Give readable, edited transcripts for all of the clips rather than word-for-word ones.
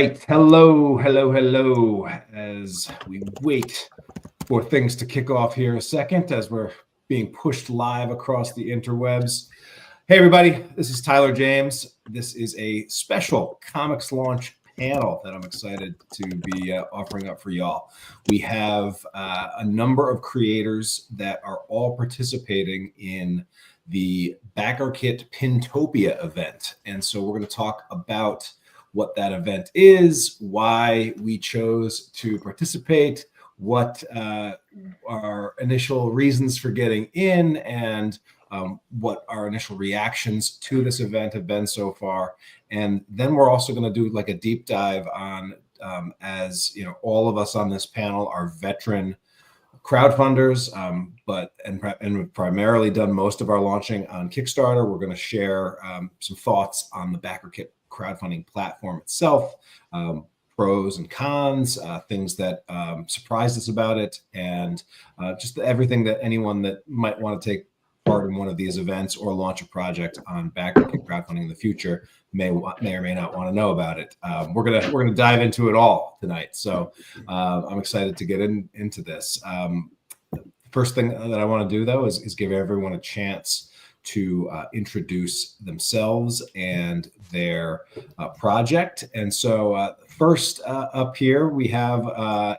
right. Hello. As we wait for things to kick off here a second, as we're being pushed live across the interwebs. Hey, everybody. This is Tyler James. This is a special ComixLaunch panel that I'm excited to be offering up for y'all. We have a number of creators that are all participating in the Backerkit Pintopia event. And so we're going to talk about what that event is, why we chose to participate, what our initial reasons for getting in, and what our initial reactions to this event have been so far. And then we're also going to do like a deep dive on, as you know, all of us on this panel are veteran crowdfunders, and we've primarily done most of our launching on Kickstarter. We're going to share some thoughts on the Backerkit crowdfunding platform itself, pros and cons, things that surprised us about it, and just everything that anyone that might want to take part in one of these events or launch a project on Backerkit crowdfunding in the future may or may not want to know about it. We're gonna dive into it all tonight, so I'm excited to get into this. First thing that I want to do though is give everyone a chance to introduce themselves and their project. And so first up here, we have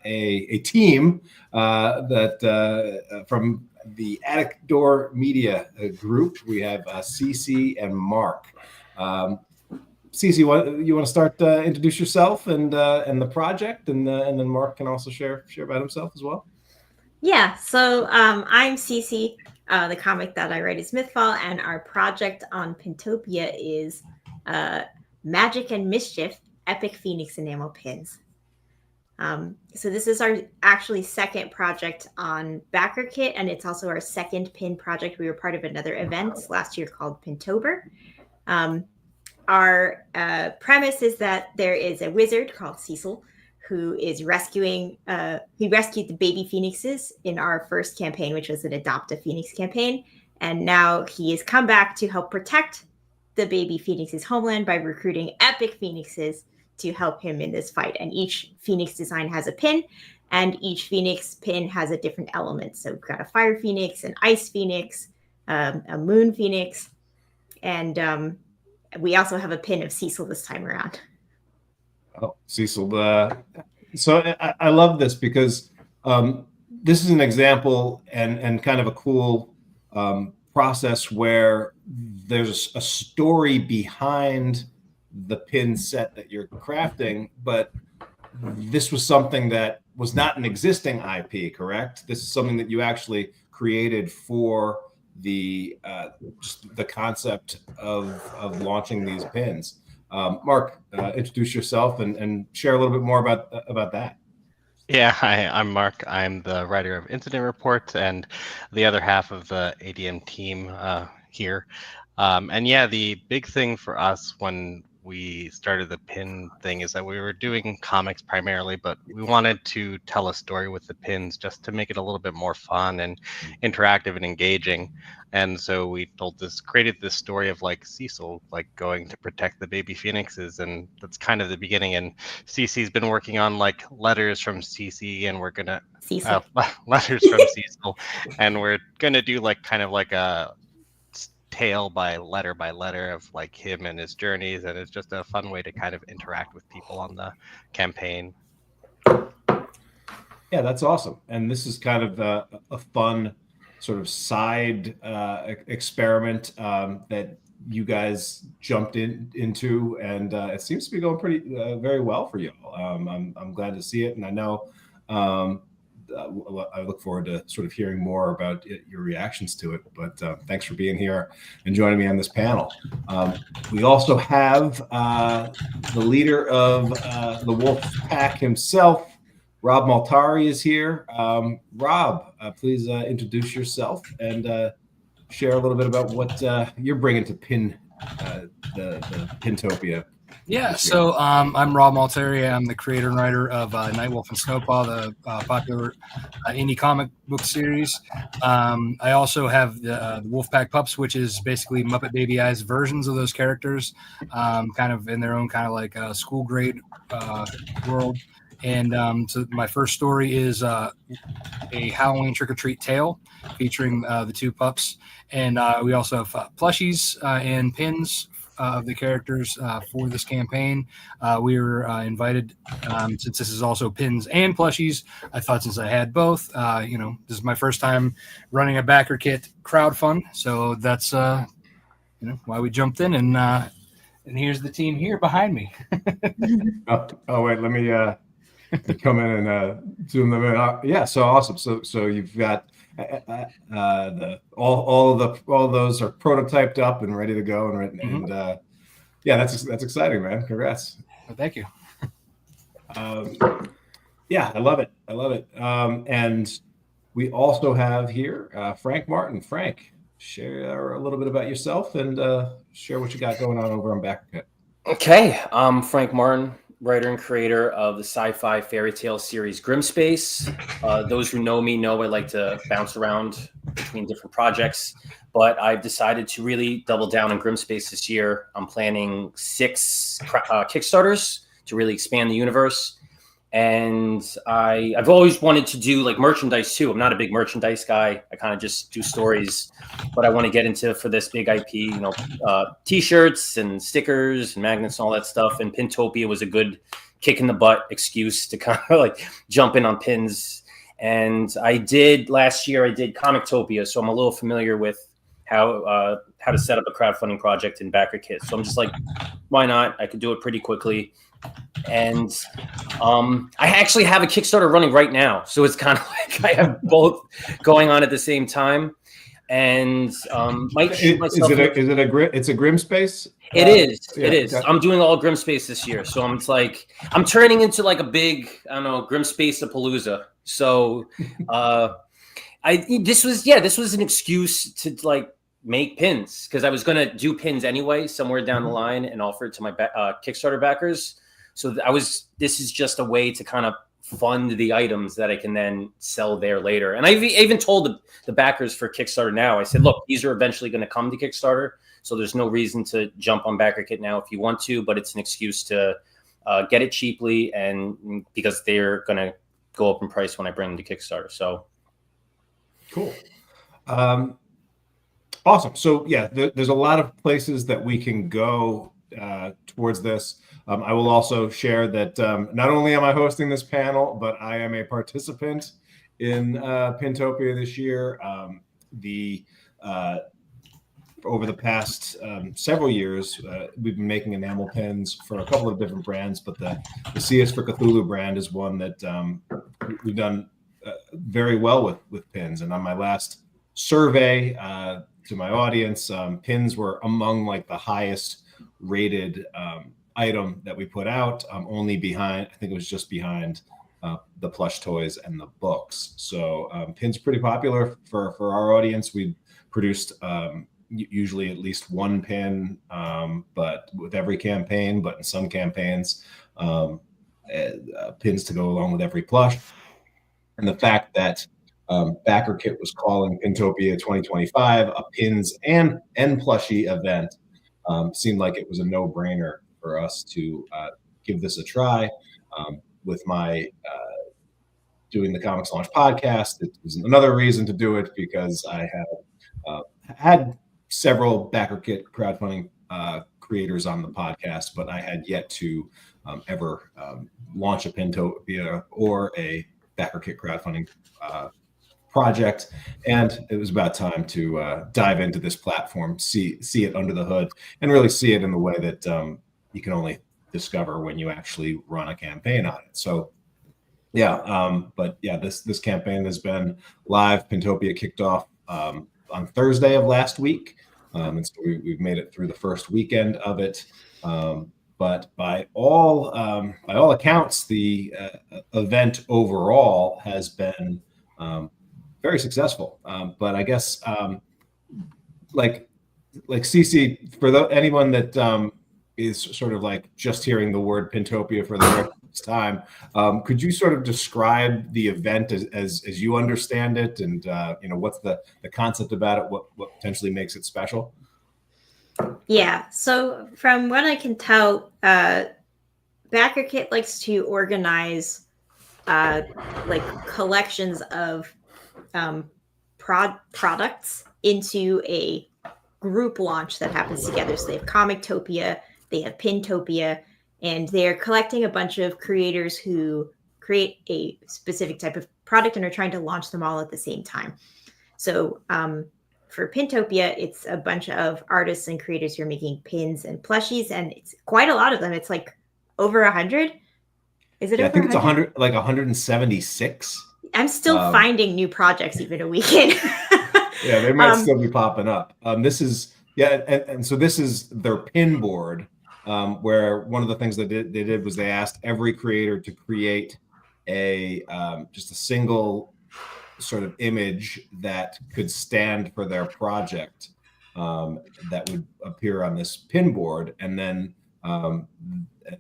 a team that from the Attic Door Media group. We have Cece and Mark. Cece, you want to start introduce yourself and the project, and then Mark can also share about himself as well. Yeah, so I'm Cece. The comic that I write is Mythfall, and our project on Pintopia is Magic and Mischief Epic Phoenix Enamel Pins. So this is our actually second project on Backerkit, and it's also our second pin project. We were part of another event last year called Pintober. Our premise is that there is a wizard called Cecil who is rescuing, he rescued the baby phoenixes in our first campaign, which was an Adopt a Phoenix campaign. And now he has come back to help protect the baby phoenixes' homeland by recruiting epic phoenixes to help him in this fight. And each phoenix design has a pin, and each phoenix pin has a different element. So we've got a fire phoenix, an ice phoenix, a moon phoenix, and we also have a pin of Cecil this time around. Oh, Cecil. So I love this because this is an example and kind of a cool process where there's a story behind the pin set that you're crafting, but this was something that was not an existing IP, correct? This is something that you actually created for the concept of launching these pins. Mark, introduce yourself and share a little bit more about that. Yeah, hi, I'm Mark. I'm the writer of Incident Reports and the other half of the ADM team here. And yeah, the big thing for us when we started the pin thing is that we were doing comics primarily, but we wanted to tell a story with the pins just to make it a little bit more fun and interactive and engaging. And so we created this story of like Cecil, like going to protect the baby phoenixes. And that's kind of the beginning. And Cece's been working on like letters from Cece, and we're going to letters from Cecil. And we're going to do like kind of like a tale by letter of like him and his journeys. And it's just a fun way to kind of interact with people on the campaign. Yeah, that's awesome. And this is kind of a fun sort of side experiment that you guys jumped into, and it seems to be going pretty very well for you all. I'm glad to see it, and I know I look forward to sort of hearing more about your reactions to it. But thanks for being here and joining me on this panel. We also have the leader of the Wolf Pack himself, Rob Maltari, is here. Rob, please introduce yourself and share a little bit about what you're bringing to the Pintopia Yeah, so I'm Rob Malteri. I'm the creator and writer of Nightwolf and Snowpaw, the popular indie comic book series. I also have the Wolfpack Pups, which is basically Muppet Baby Eyes versions of those characters, kind of in their own kind of like school grade world. And so my first story is a Halloween trick-or-treat tale featuring the two pups. And we also have plushies and pins of the characters for this campaign. We were invited, since this is also pins and plushies, I thought since I had both, this is my first time running a Backerkit crowdfund. So that's why we jumped in, and here's the team here behind me. oh, wait, let me come in and zoom them in. Yeah, so awesome. So you've got all those are prototyped up and ready to go, and yeah, that's exciting, man. Congrats. Well, thank you. Yeah, I love it. And we also have here Frank Martin. Frank, share a little bit about yourself and share what you got going on over on Backerkit. Okay, I'm Frank Martin, writer and creator of the sci-fi fairy tale series Grimspace. Those who know me know I like to bounce around between different projects, but I've decided to really double down on Grimspace this year. I'm planning 6 Kickstarters to really expand the universe. And I've always wanted to do like merchandise too. I'm not a big merchandise guy. I kind of just do stories, but I want to get into, for this big IP, t-shirts and stickers and magnets and all that stuff. And Pintopia was a good kick in the butt excuse to kind of like jump in on pins. And last year I did Comictopia, so I'm a little familiar with how to set up a crowdfunding project in Backerkit. So I'm just like, why not? I could do it pretty quickly. And I actually have a Kickstarter running right now, so it's kind of like I have both going on at the same time. And might shoot myself. It's a Grimspace? It is. Yeah, it is. okay. I'm doing all Grimspace this year, so I'm turning into like a big, I don't know, Grimspace-a-palooza. So this was an excuse to like make pins, because I was going to do pins anyway somewhere down the line and offer it to my Kickstarter backers. So this is just a way to kind of fund the items that I can then sell there later. And I even told the backers for Kickstarter now, I said, look, these are eventually going to come to Kickstarter, so there's no reason to jump on Backerkit now if you want to, but it's an excuse to get it cheaply, and because they're going to go up in price when I bring them to Kickstarter. So cool. Awesome. So yeah, there's a lot of places that we can go towards this. I will also share that not only am I hosting this panel, but I am a participant in Pintopia this year. Over the past several years, we've been making enamel pins for a couple of different brands, but the CS for Cthulhu brand is one that we've done very well with pins. And on my last survey to my audience, pins were among like the highest rated item that we put out, only behind, I think it was just behind the plush toys and the books. So pins pretty popular for our audience. We produced usually at least one pin, but with every campaign, but in some campaigns, pins to go along with every plush. And the fact that Backerkit was calling Pintopia 2025 a pins and plushie event seemed like it was a no-brainer for us to give this a try. With my doing the ComixLaunch podcast, it was another reason to do it, because I have had several Backerkit crowdfunding creators on the podcast, but I had yet to ever launch a Pintopia or a Backerkit crowdfunding project, and it was about time to dive into this platform, see it under the hood, and really see it in the way that you can only discover when you actually run a campaign on it. So yeah, but yeah, this campaign has been live. Pintopia kicked off on Thursday of last week, and so we've made it through the first weekend of it. But by all accounts, the event overall has been very successful. But I guess like CC, for anyone that is sort of like just hearing the word Pintopia for the very first time. Could you sort of describe the event as you understand it, and what's the concept about it? What potentially makes it special? Yeah. So from what I can tell, Backerkit likes to organize like collections of products into a group launch that happens together. So they have Comictopia, they have Pintopia, and they're collecting a bunch of creators who create a specific type of product and are trying to launch them all at the same time. So for Pintopia, it's a bunch of artists and creators who are making pins and plushies, and it's quite a lot of them. It's like over 100. Is it Yeah, I over think it's 100? 100, like 176. I'm still finding new projects even a week in. Yeah, they might still be popping up. This is and so this is their pin board, where one of the things they did was they asked every creator to create a just a single sort of image that could stand for their project, that would appear on this pin board, and then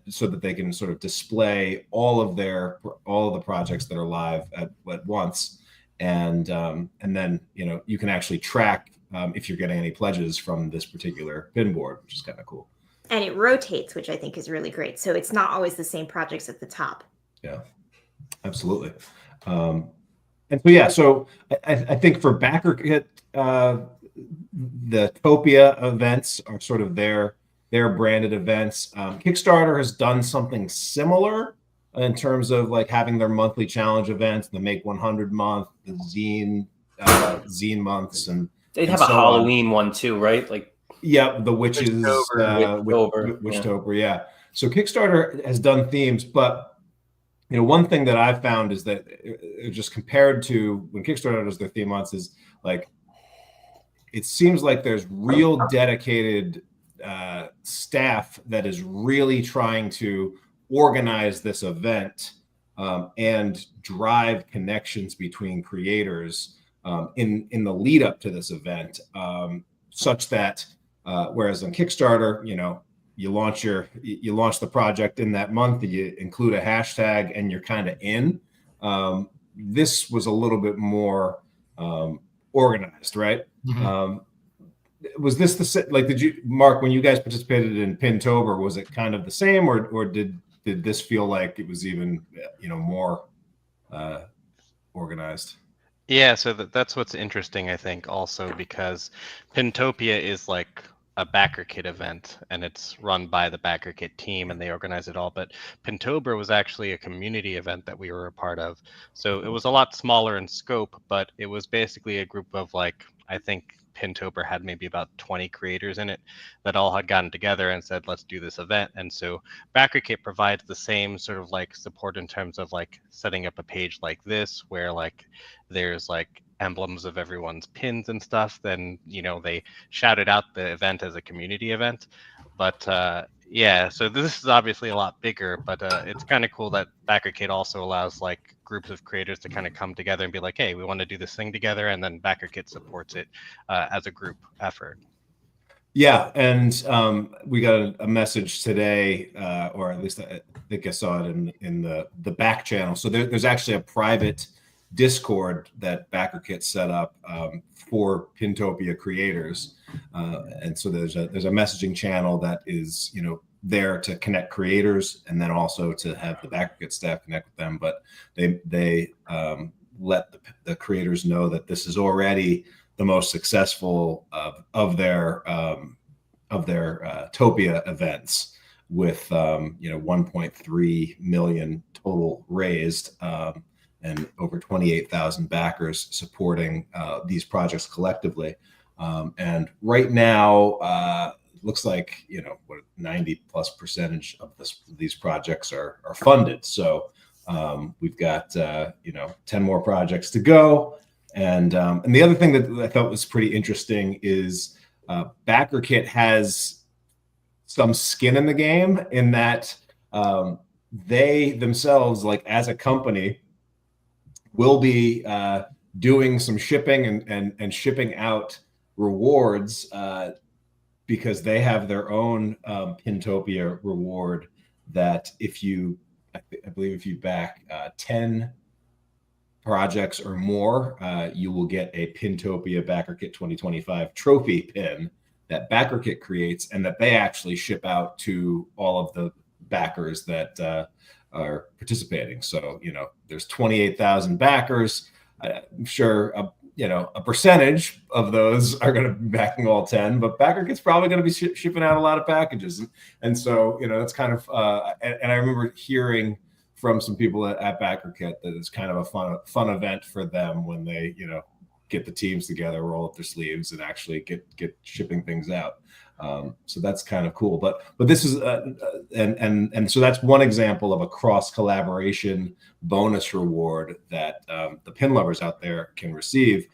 so that they can sort of display all of the projects that are live at once. And then you can actually track if you're getting any pledges from this particular pin board, which is kind of cool. And it rotates, which I think is really great. So it's not always the same projects at the top. Yeah, absolutely. And so so I think for Backerkit, the Topia events are sort of their branded events. Kickstarter has done something similar in terms of like having their monthly challenge events, the Make 100 month, the zine months, and they'd have a Halloween one too, right? Like, yeah, the witches, Witchtober, yeah. So Kickstarter has done themes, but one thing that I've found is that just compared to when Kickstarter does their theme months, is like it seems like there's real dedicated staff that is really trying to organize this event and drive connections between creators in the lead up to this event, such that whereas on Kickstarter, you launch the project in that month, you include a hashtag, and you're kind of in. This was a little bit more organized, right? Mm-hmm. Was this did you, Mark, when you guys participated in Pintober, was it kind of the same, or did this feel like it was even more organized? Yeah, so that's what's interesting, I think, also because Pintopia is like a Backerkit event, and it's run by the Backerkit team, and they organize it all. But Pintober was actually a community event that we were a part of. So it was a lot smaller in scope, but it was basically a group of, like, I think Pintober had maybe about 20 creators in it that all had gotten together and said, let's do this event. And so Backerkit provides the same sort of like support in terms of like setting up a page like this, where like there's like emblems of everyone's pins and stuff. Then they shouted out the event as a community event. But yeah, so this is obviously a lot bigger, but it's kind of cool that Backerkit also allows like groups of creators to kind of come together and be like, hey, we want to do this thing together, and then Backerkit supports it as a group effort. Yeah, and we got a message today, or at least I think I saw it in the back channel. So there's actually a private Discord that Backerkit set up for Pintopia creators, and so there's a messaging channel that is there to connect creators, and then also to have the Backerkit staff connect with them. But they let the creators know that this is already the most successful of their Topia events, with 1.3 million total raised, and over 28,000 backers supporting these projects collectively. And right now, looks like 90+% of these projects are funded. So we've got 10 more projects to go. And the other thing that I thought was pretty interesting is Backerkit has some skin in the game, in that they themselves, like as a company, will be doing some shipping and shipping out rewards because they have their own Pintopia reward that if you, I believe if you back 10 projects or more, you will get a Pintopia Backerkit 2025 trophy pin that Backerkit creates and that they actually ship out to all of the backers that are participating. So, you know, there's 28,000 backers. I'm sure, you know, a percentage of those are going to be backing all 10, but Backerkit's probably going to be shipping out a lot of packages. And so, you know, that's kind of, and I remember hearing from some people at Backerkit that it's kind of a fun event for them when they, you know, get the teams together, roll up their sleeves, and actually get shipping things out. So that's kind of cool. But this is and so that's one example of a cross collaboration bonus reward that the pin lovers out there can receive.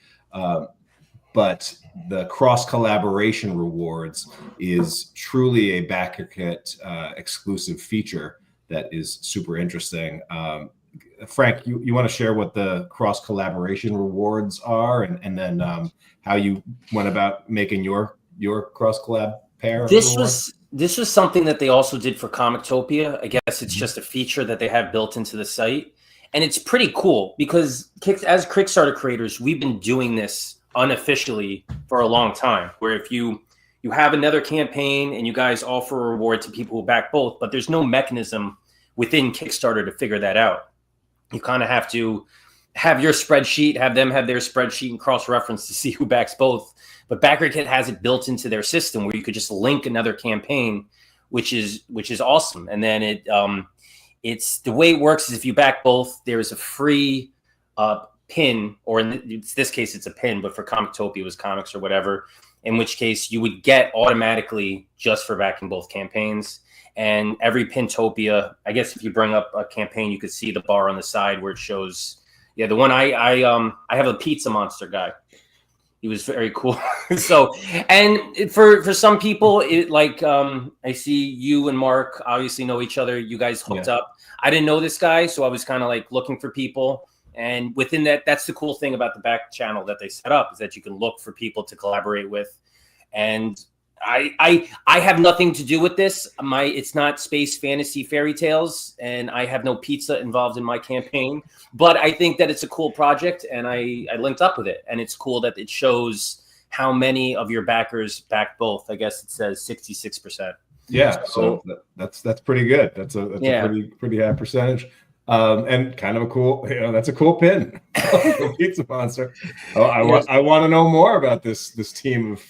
But the cross collaboration rewards is truly a Backerkit exclusive feature that is super interesting. Frank, you want to share what the cross collaboration rewards are, and then how you went about making your cross collab pair? This was something that they also did for Comictopia. I guess it's just a feature that they have built into the site, and it's pretty cool because as Kickstarter creators, we've been doing this unofficially for a long time. Where if you have another campaign and you guys offer a reward to people who back both, but there's no mechanism within Kickstarter to figure that out. You kind of have to have your spreadsheet, have them have their spreadsheet and cross-reference to see who backs both. But Backerkit has it built into their system where you could just link another campaign, which is awesome. And then it's the way it works is if you back both, there is a free pin, or in this case, it's a pin, but for Comictopia, it was comics or whatever, in which case you would get automatically just for backing both campaigns. And every Pintopia, I guess if you bring up a campaign, you could see the bar on the side where it shows. Yeah, the one I have a pizza monster guy. He was very cool. So, and for some people, it like I see you and Mark obviously know each other. You guys hooked up. I didn't know this guy, so I was kind of like looking for people. And within that, that's the cool thing about the back channel that they set up is that you can look for people to collaborate with. And I have nothing to do with this. It's not space fantasy fairy tales, and I have no pizza involved in my campaign. But I think that it's a cool project, and I linked up with it. And it's cool that it shows how many of your backers back both. I guess it says 66%. Yeah, so that's pretty good. That's a pretty high percentage. And kind of a cool, that's a cool pin. Pizza monster. Oh, I want to know more about this team of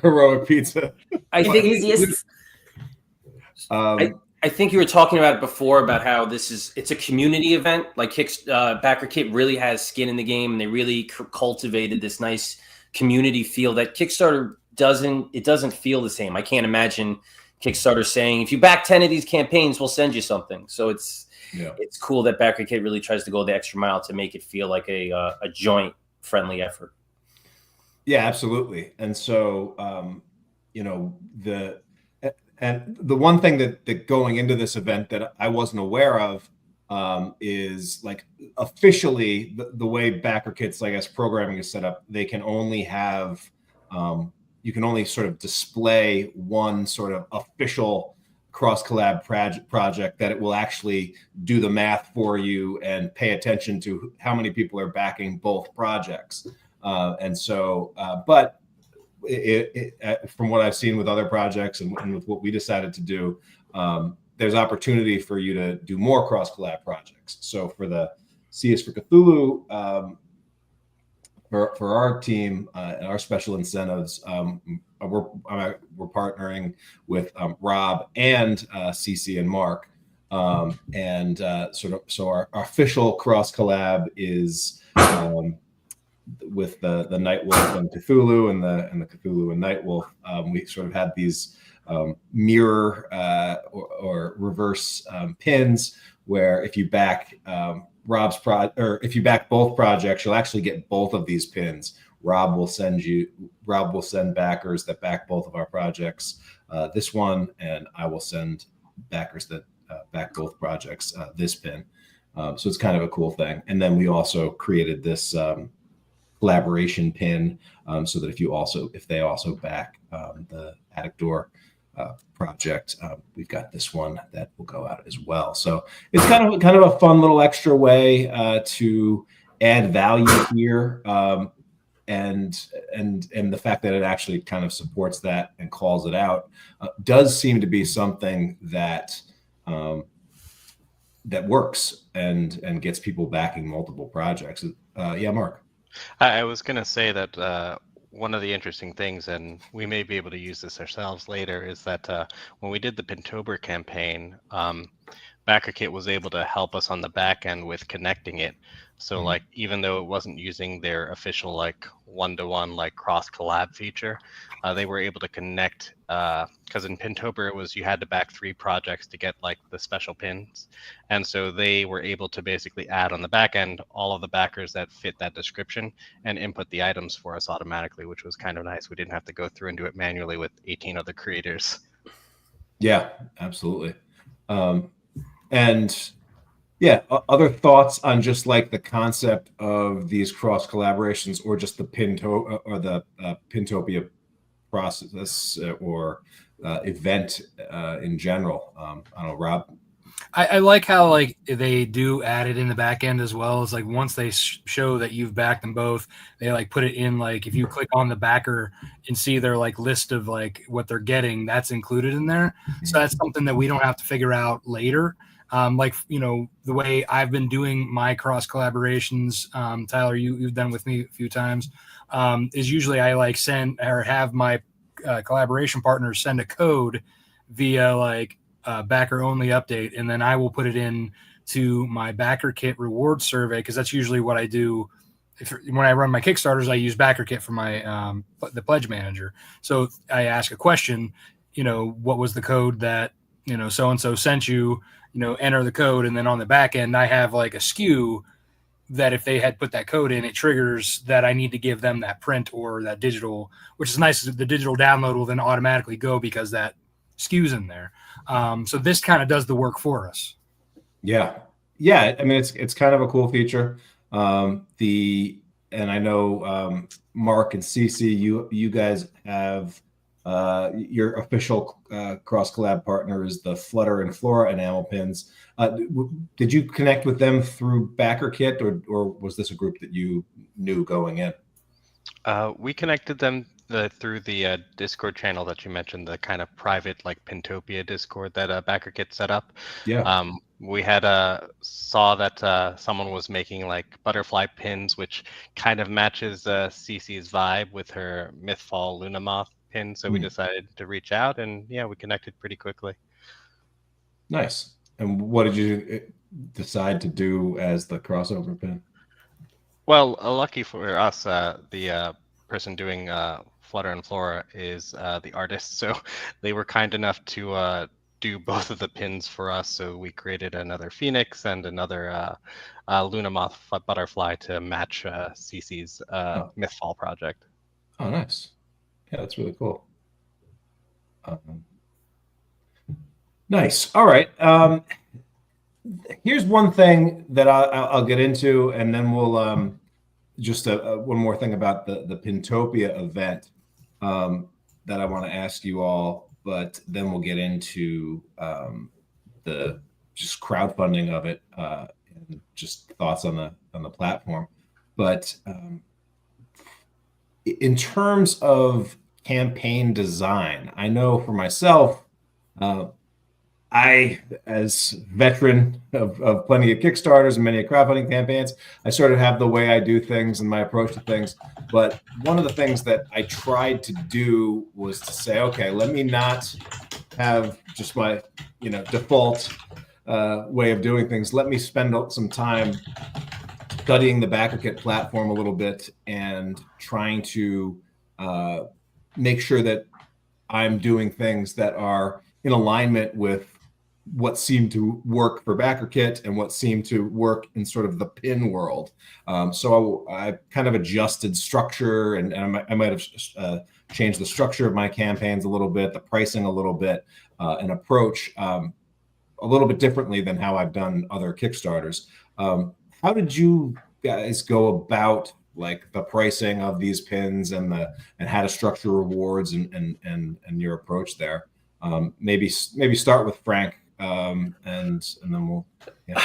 heroic pizza. I think easiest. I think you were talking about it before about how it's a community event. Like Backerkit really has skin in the game, and they really cultivated this nice community feel that Kickstarter doesn't feel the same. I can't imagine Kickstarter saying, if you back 10 of these campaigns, we'll send you something. So it's cool that Backerkit really tries to go the extra mile to make it feel like a joint friendly effort. Yeah, absolutely. And so, the one thing that going into this event that I wasn't aware of is like officially the way Backerkit's, I guess, programming is set up, they can only have, you can only sort of display one sort of official cross collab project that it will actually do the math for you and pay attention to how many people are backing both projects. And so, but from what I've seen with other projects and with what we decided to do, there's opportunity for you to do more cross collab projects. So for the C is for Cthulhu, for our team and our special incentives, we're partnering with Rob and CC and Mark, so our official cross collab is with the Nightwolf and Cthulhu and the Cthulhu and Nightwolf. We sort of had these mirror or reverse pins where if you back if you back both projects, you'll actually get both of these pins. Rob will send backers that back both of our projects this one, and I will send backers that back both projects this pin. So it's kind of a cool thing. And then we also created this collaboration pin, so that if they also back the Attic Door project, we've got this one that will go out as well. So it's kind of a fun little extra way to add value here, and the fact that it actually kind of supports that and calls it out does seem to be something that that works and gets people backing multiple projects. Yeah, Mark. I was going to say that one of the interesting things, and we may be able to use this ourselves later, is that when we did the Pintopia campaign, Backerkit was able to help us on the back end with connecting it. So like, even though it wasn't using their official like one-to-one like cross collab feature, they were able to connect, because in Pintopia it was you had to back 3 projects to get like the special pins. And so they were able to basically add on the back end all of the backers that fit that description and input the items for us automatically, which was kind of nice. We didn't have to go through and do it manually with 18 other creators. Yeah, absolutely. And yeah, other thoughts on just like the concept of these cross collaborations, or just the Pintopia process or event in general? I don't know, Rob. I like how like they do add it in the back end as well. As like once they show that you've backed them both, they like put it in, like if you click on the backer and see their like list of like what they're getting, that's included in there. So that's something that we don't have to figure out later. Like, you know, the way I've been doing my cross collaborations, Tyler, you've done with me a few times, is usually I like send or have my collaboration partners send a code via like backer only update, and then I will put it in to my Backerkit reward survey, because that's usually what I do. When I run my Kickstarters, I use Backerkit for my the pledge manager. So I ask a question, you know, what was the code that, you know, so and so sent you, you know, enter the code, and then on the back end I have like a SKU that if they had put that code in, it triggers that I need to give them that print or that digital, which is nice. The digital download will then automatically go because that SKU's in there. So this kind of does the work for us. Yeah. I mean, it's kind of a cool feature. And I know Mark and Cece, you guys have your official cross collab partner is the Flutter and Flora enamel pins. Did you connect with them through Backerkit, or was this a group that you knew going in? We connected them through the Discord channel that you mentioned, the kind of private like Pintopia Discord that Backerkit set up. Yeah. We had saw that someone was making like butterfly pins, which kind of matches Cece's vibe with her Mythfall Lunamoth pin. So we decided to reach out, and yeah, we connected pretty quickly. Nice. And what did you decide to do as the crossover pin? Well, lucky for us, the person doing Flutter and Flora is the artist, so they were kind enough to do both of the pins for us. So we created another Phoenix and another Lunamoth butterfly to match Cece's Mythfall project. Oh, nice. Yeah, that's really cool. Nice. All right. Here's one thing that I'll get into, and then we'll just one more thing about the Pintopia event that I want to ask you all, but then we'll get into the just crowdfunding of it and just thoughts on the platform. But in terms of campaign design, I know for myself, I, as veteran of plenty of Kickstarters and many crowdfunding campaigns, I sort of have the way I do things and my approach to things. But one of the things that I tried to do was to say, okay, let me not have just my, default way of doing things. Let me spend some time studying the Backerkit platform a little bit and trying to make sure that I'm doing things that are in alignment with what seemed to work for Backerkit and what seemed to work in sort of the pin world. So I kind of adjusted structure, and I might have changed the structure of my campaigns a little bit, the pricing a little bit, and approach a little bit differently than how I've done other Kickstarters. How did you guys go about like the pricing of these pins and how to structure rewards and your approach there. Maybe start with Frank, and then we'll. Yeah.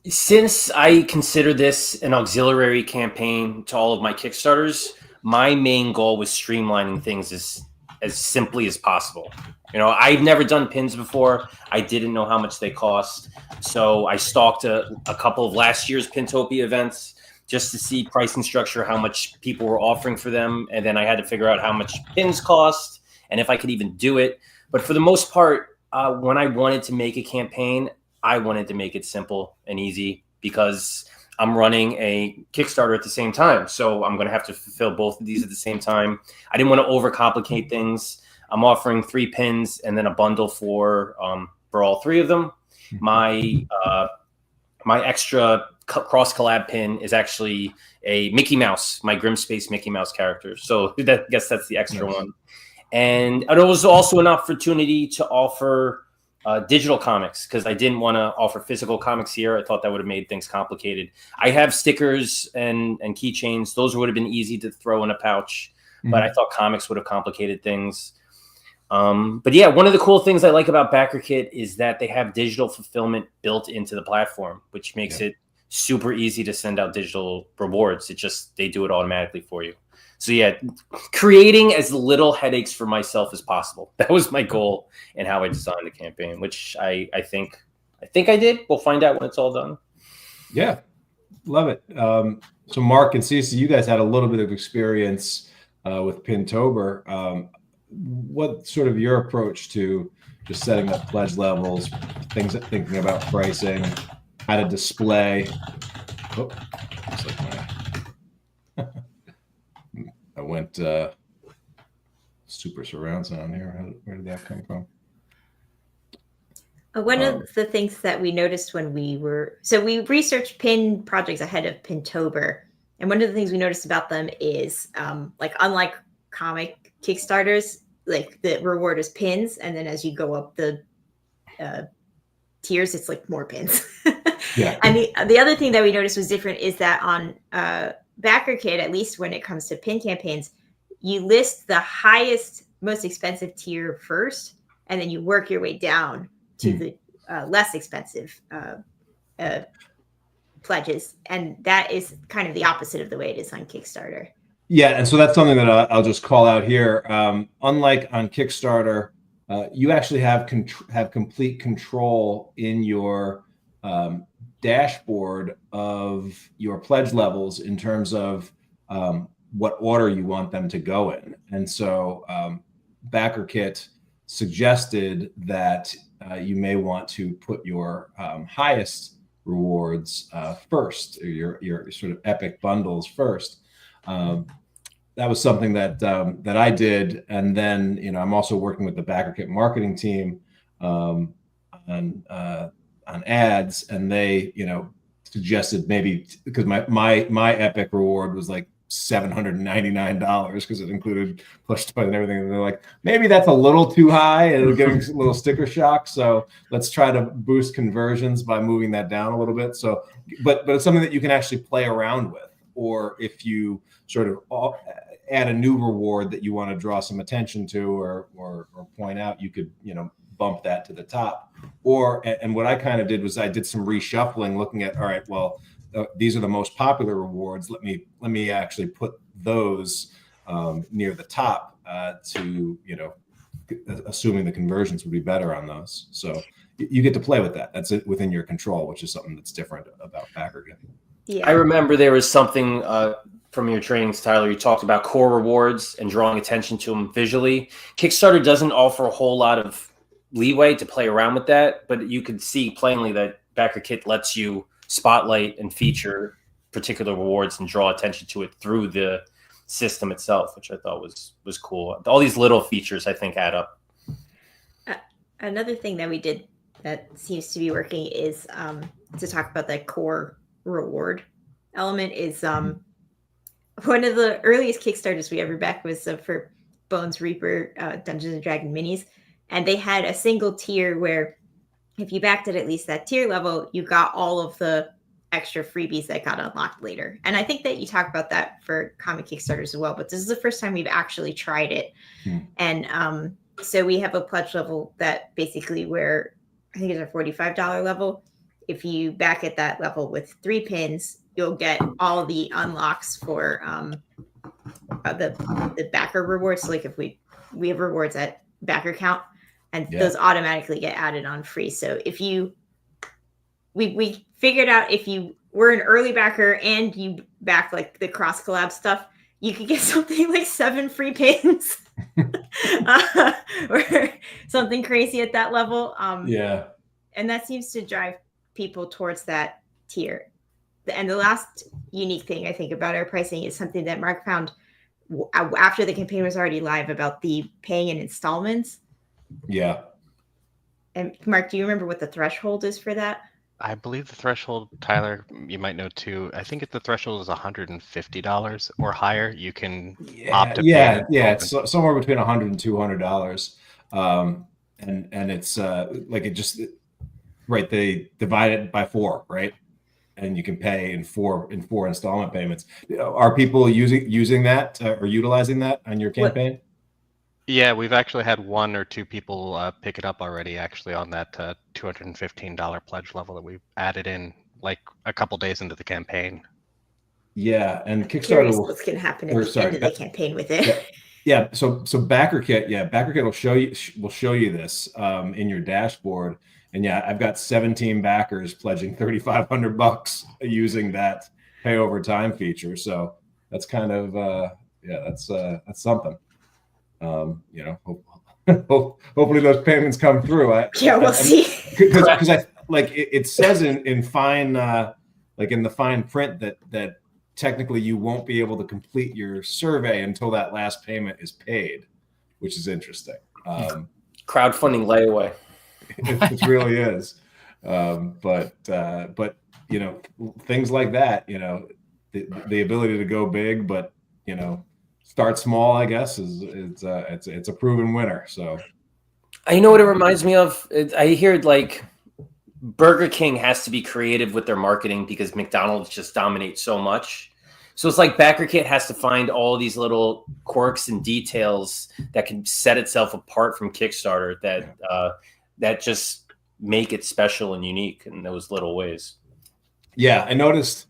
Since I consider this an auxiliary campaign to all of my Kickstarters, my main goal was streamlining things as simply as possible. You know, I've never done pins before. I didn't know how much they cost. So I stalked a couple of last year's Pintopia events just to see pricing structure, how much people were offering for them. And then I had to figure out how much pins cost and if I could even do it. But for the most part, when I wanted to make a campaign, I wanted to make it simple and easy because I'm running a Kickstarter at the same time. So I'm going to have to fulfill both of these at the same time. I didn't want to overcomplicate things. I'm offering 3 pins and then a bundle for all 3 of them. My extra cross collab pin is actually a Mickey Mouse, my Grimspace Mickey Mouse character. So I guess that's the extra one. And it was also an opportunity to offer digital comics because I didn't want to offer physical comics here. I thought that would have made things complicated. I have stickers and keychains. Those would have been easy to throw in a pouch, but I thought comics would have complicated things. But yeah, one of the cool things I like about Backerkit is that they have digital fulfillment built into the platform, which makes it super easy to send out digital rewards. They do it automatically for you. So yeah, creating as little headaches for myself as possible. That was my goal and how I designed the campaign, which I think I did. We'll find out when it's all done. Yeah, love it. So Mark and Cece, you guys had a little bit of experience with Pintober. What sort of your approach to just setting up pledge levels, thinking about pricing, how to display? Oh, looks like I went super surround sound here. Where did that come from? One of the things that we noticed when we researched pin projects ahead of Pintober, and one of the things we noticed about them is unlike comic Kickstarters, like the reward is pins, and then as you go up the tiers, it's like more pins. Yeah. And the other thing that we noticed was different is that on Backerkit, at least when it comes to pin campaigns, you list the highest, most expensive tier first, and then you work your way down to the less expensive pledges. And that is kind of the opposite of the way it is on Kickstarter. Yeah, and so that's something that I'll just call out here. Unlike on Kickstarter, you actually have complete control in your dashboard of your pledge levels in terms of what order you want them to go in. And so Backerkit suggested that you may want to put your highest rewards first, or your sort of epic bundles first. That was something that I did, and then I'm also working with the Backerkit marketing team on ads, and they suggested maybe because my epic reward was like $799 because it included plush toys and everything, and they're like, maybe that's a little too high and it'll getting a little sticker shock, so let's try to boost conversions by moving that down a little bit. So but it's something that you can actually play around with, or if you sort of add a new reward that you want to draw some attention to or point out, you could bump that to the top. And what I kind of did was I did some reshuffling, looking at, all right, well, these are the most popular rewards. Let me actually put those near the top to assuming the conversions would be better on those. So you get to play with that. That's it within your control, which is something that's different about Backerkit. Yeah. I remember there was something from your trainings, Tyler. You talked about core rewards and drawing attention to them visually. Kickstarter doesn't offer a whole lot of leeway to play around with that, but you could see plainly that Backerkit lets you spotlight and feature particular rewards and draw attention to it through the system itself, which I thought was cool. All these little features I think add up. Another thing that we did that seems to be working is to talk about that core reward element is one of the earliest Kickstarters we ever backed was for Bones Reaper Dungeons and Dragons minis, and they had a single tier where if you backed it at least that tier level, you got all of the extra freebies that got unlocked later. And I think that you talk about that for comic Kickstarters as well, but this is the first time we've actually tried it. And so we have a pledge level that basically where I think it's a $45 level. If you back at that level with 3 pins, you'll get all the unlocks for the backer rewards. So like if we have rewards at backer count, and those automatically get added on free. So if we figured out if you were an early backer and you back like the cross collab stuff, you could get something like 7 free pins or something crazy at that level. And that seems to drive people towards that tier. And the last unique thing I think about our pricing is something that Mark found after the campaign was already live about the paying in installments. Yeah. And Mark, do you remember what the threshold is for that? I believe the threshold, Tyler, you might know too. I think the threshold is $150 or higher. You can opt to pay. It's somewhere between $100 and $200. And it's like it just right. They divide it by 4, right? And you can pay in four installment payments. Are people using that or utilizing that on your campaign? Yeah, we've actually had 1 or 2 people pick it up already, actually, on that $215 pledge level that we added in like a couple days into the campaign. Yeah, and Kickstarter. What's going to happen at the end of the campaign with it? Yeah. So Backerkit, Backerkit will show you this in your dashboard. And I've got 17 backers pledging $3,500 using that pay over time feature. So that's kind of that's something. Hopefully those payments come through. We'll see. Because it says in fine like in the fine print that technically you won't be able to complete your survey until that last payment is paid, which is interesting. Crowdfunding layaway. It really is. But things like that, the ability to go big, but start small, I guess, it's a proven winner. So I know what it reminds me of. I hear like Burger King has to be creative with their marketing because McDonald's just dominates so much. So it's like Backerkit has to find all these little quirks and details that can set itself apart from Kickstarter that just make it special and unique in those little ways. Yeah, I noticed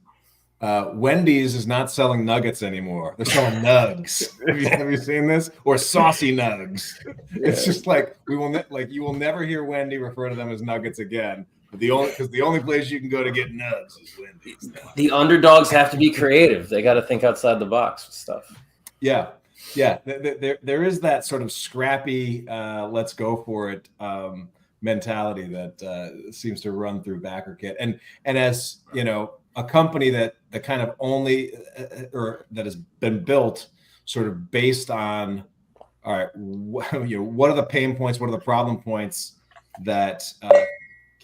Wendy's is not selling nuggets anymore. They're selling nugs. Have you seen this? Or saucy nugs. It's just like you will never hear Wendy refer to them as nuggets again. But the only place you can go to get nugs is Wendy's now. The underdogs have to be creative. They got to think outside the box with stuff. Yeah. There is that sort of scrappy, let's go for it mentality that seems to run through Backerkit. And as a company that kind of only or that has been built sort of based on, all right, what are the pain points, what are the problem points that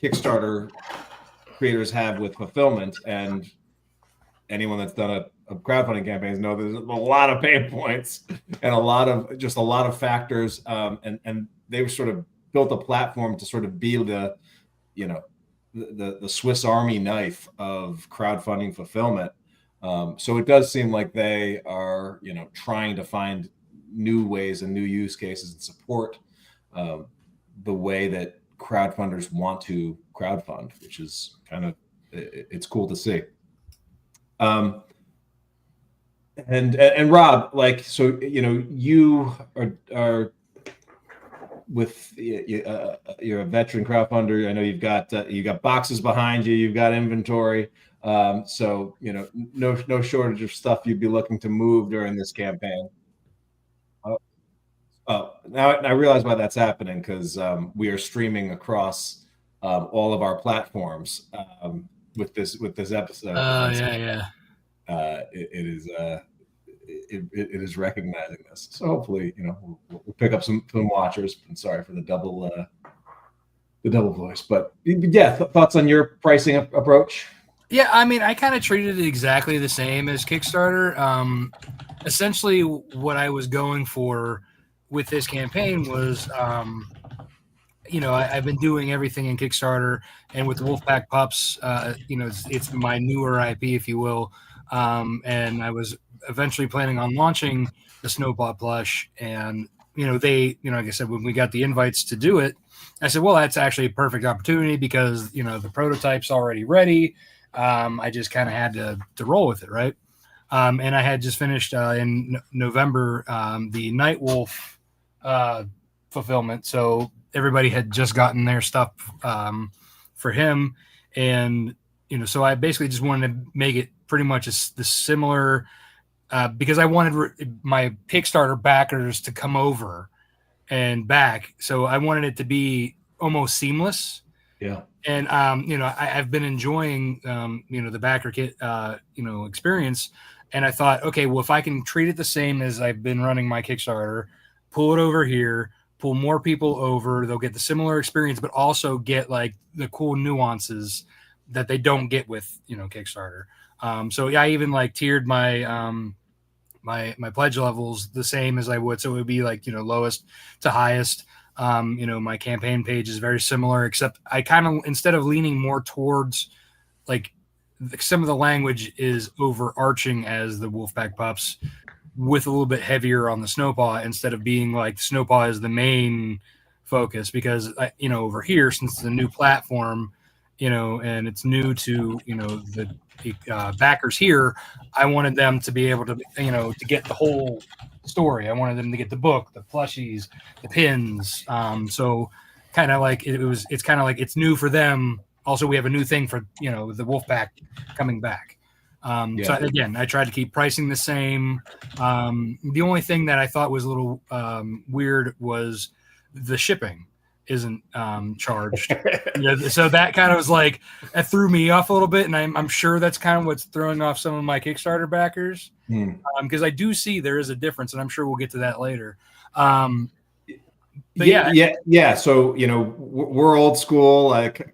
Kickstarter creators have with fulfillment, and anyone that's done a crowdfunding campaigns know there's a lot of pain points and a lot of factors, and they've sort of built a platform to sort of be the Swiss Army knife of crowdfunding fulfillment. So it does seem like they are, trying to find new ways and new use cases and support the way that crowdfunders want to crowdfund, which is it's cool to see. And Rob, you are with you're a veteran crowdfunder. I know you've got boxes behind you, you've got inventory, so no shortage of stuff you'd be looking to move during this campaign. Now I realize why that's happening, because we are streaming across all of our platforms with this episode. It is recognizing this, so hopefully we'll pick up some watchers. I'm sorry for the double voice, but thoughts on your pricing approach? I kind of treated it exactly the same as Kickstarter. Essentially what I was going for with this campaign was I've been doing everything in Kickstarter, and with the Wolfpack Pups, it's my newer IP, if you will. And I was eventually planning on launching the Snowpaw plush, and they, like I said, when we got the invites to do it, I said, well, that's actually a perfect opportunity because the prototype's already ready. I just kind of had to roll with it, right? And I had just finished in November the Nightwolf fulfillment, so everybody had just gotten their stuff for him, and so I basically just wanted to make it pretty much the similar because I wanted my Kickstarter backers to come over and back, so I wanted it to be almost seamless. Yeah. And I've been enjoying the Backerkit experience, and I thought, okay, well, if I can treat it the same as I've been running my Kickstarter, pull it over here, pull more people over, they'll get the similar experience, but also get like the cool nuances that they don't get with Kickstarter. So yeah, I even like tiered my my pledge levels the same as I would, so it would be like lowest to highest. My campaign page is very similar, except I kind of, instead of leaning more towards like some of the language is overarching as the Wolfpack Pups, with a little bit heavier on the Snowpaw, instead of being like Snowpaw is the main focus, because over here, since it's a new platform, and it's new to the backers here, I wanted them to be able to to get the whole story. I wanted them to get the book, the plushies, the pins. So kind of like it's kind of like it's new for them. Also, we have a new thing for the Wolfpack coming back. So again, I tried to keep pricing the same. The only thing that I thought was a little weird was the shipping isn't charged. So that kind of was like, it threw me off a little bit, and I'm sure that's kind of what's throwing off some of my Kickstarter backers, because I do see there is a difference, and I'm sure we'll get to that later. But yeah. So we're old school. Like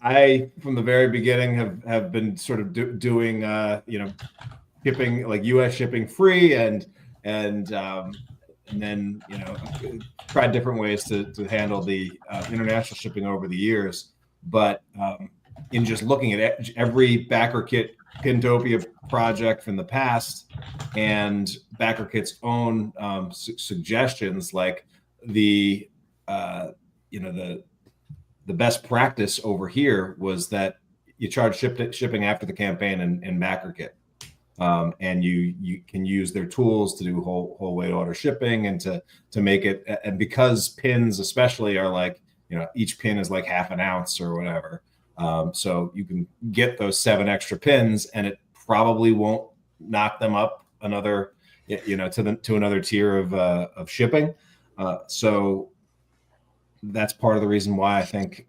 I from the very beginning have been sort of doing shipping, like U.S. shipping free, and then tried different ways to handle the international shipping over the years. But in just looking at every Backerkit Pintopia project from the past and Backerkit's own suggestions, like the best practice over here was that you charge shipping after the campaign in Backerkit. And you can use their tools to do whole weight order shipping and to make it, and because pins especially are like, each pin is like half an ounce or whatever. So you can get those 7 extra pins, and it probably won't knock them up another, to another tier of shipping. So that's part of the reason why I think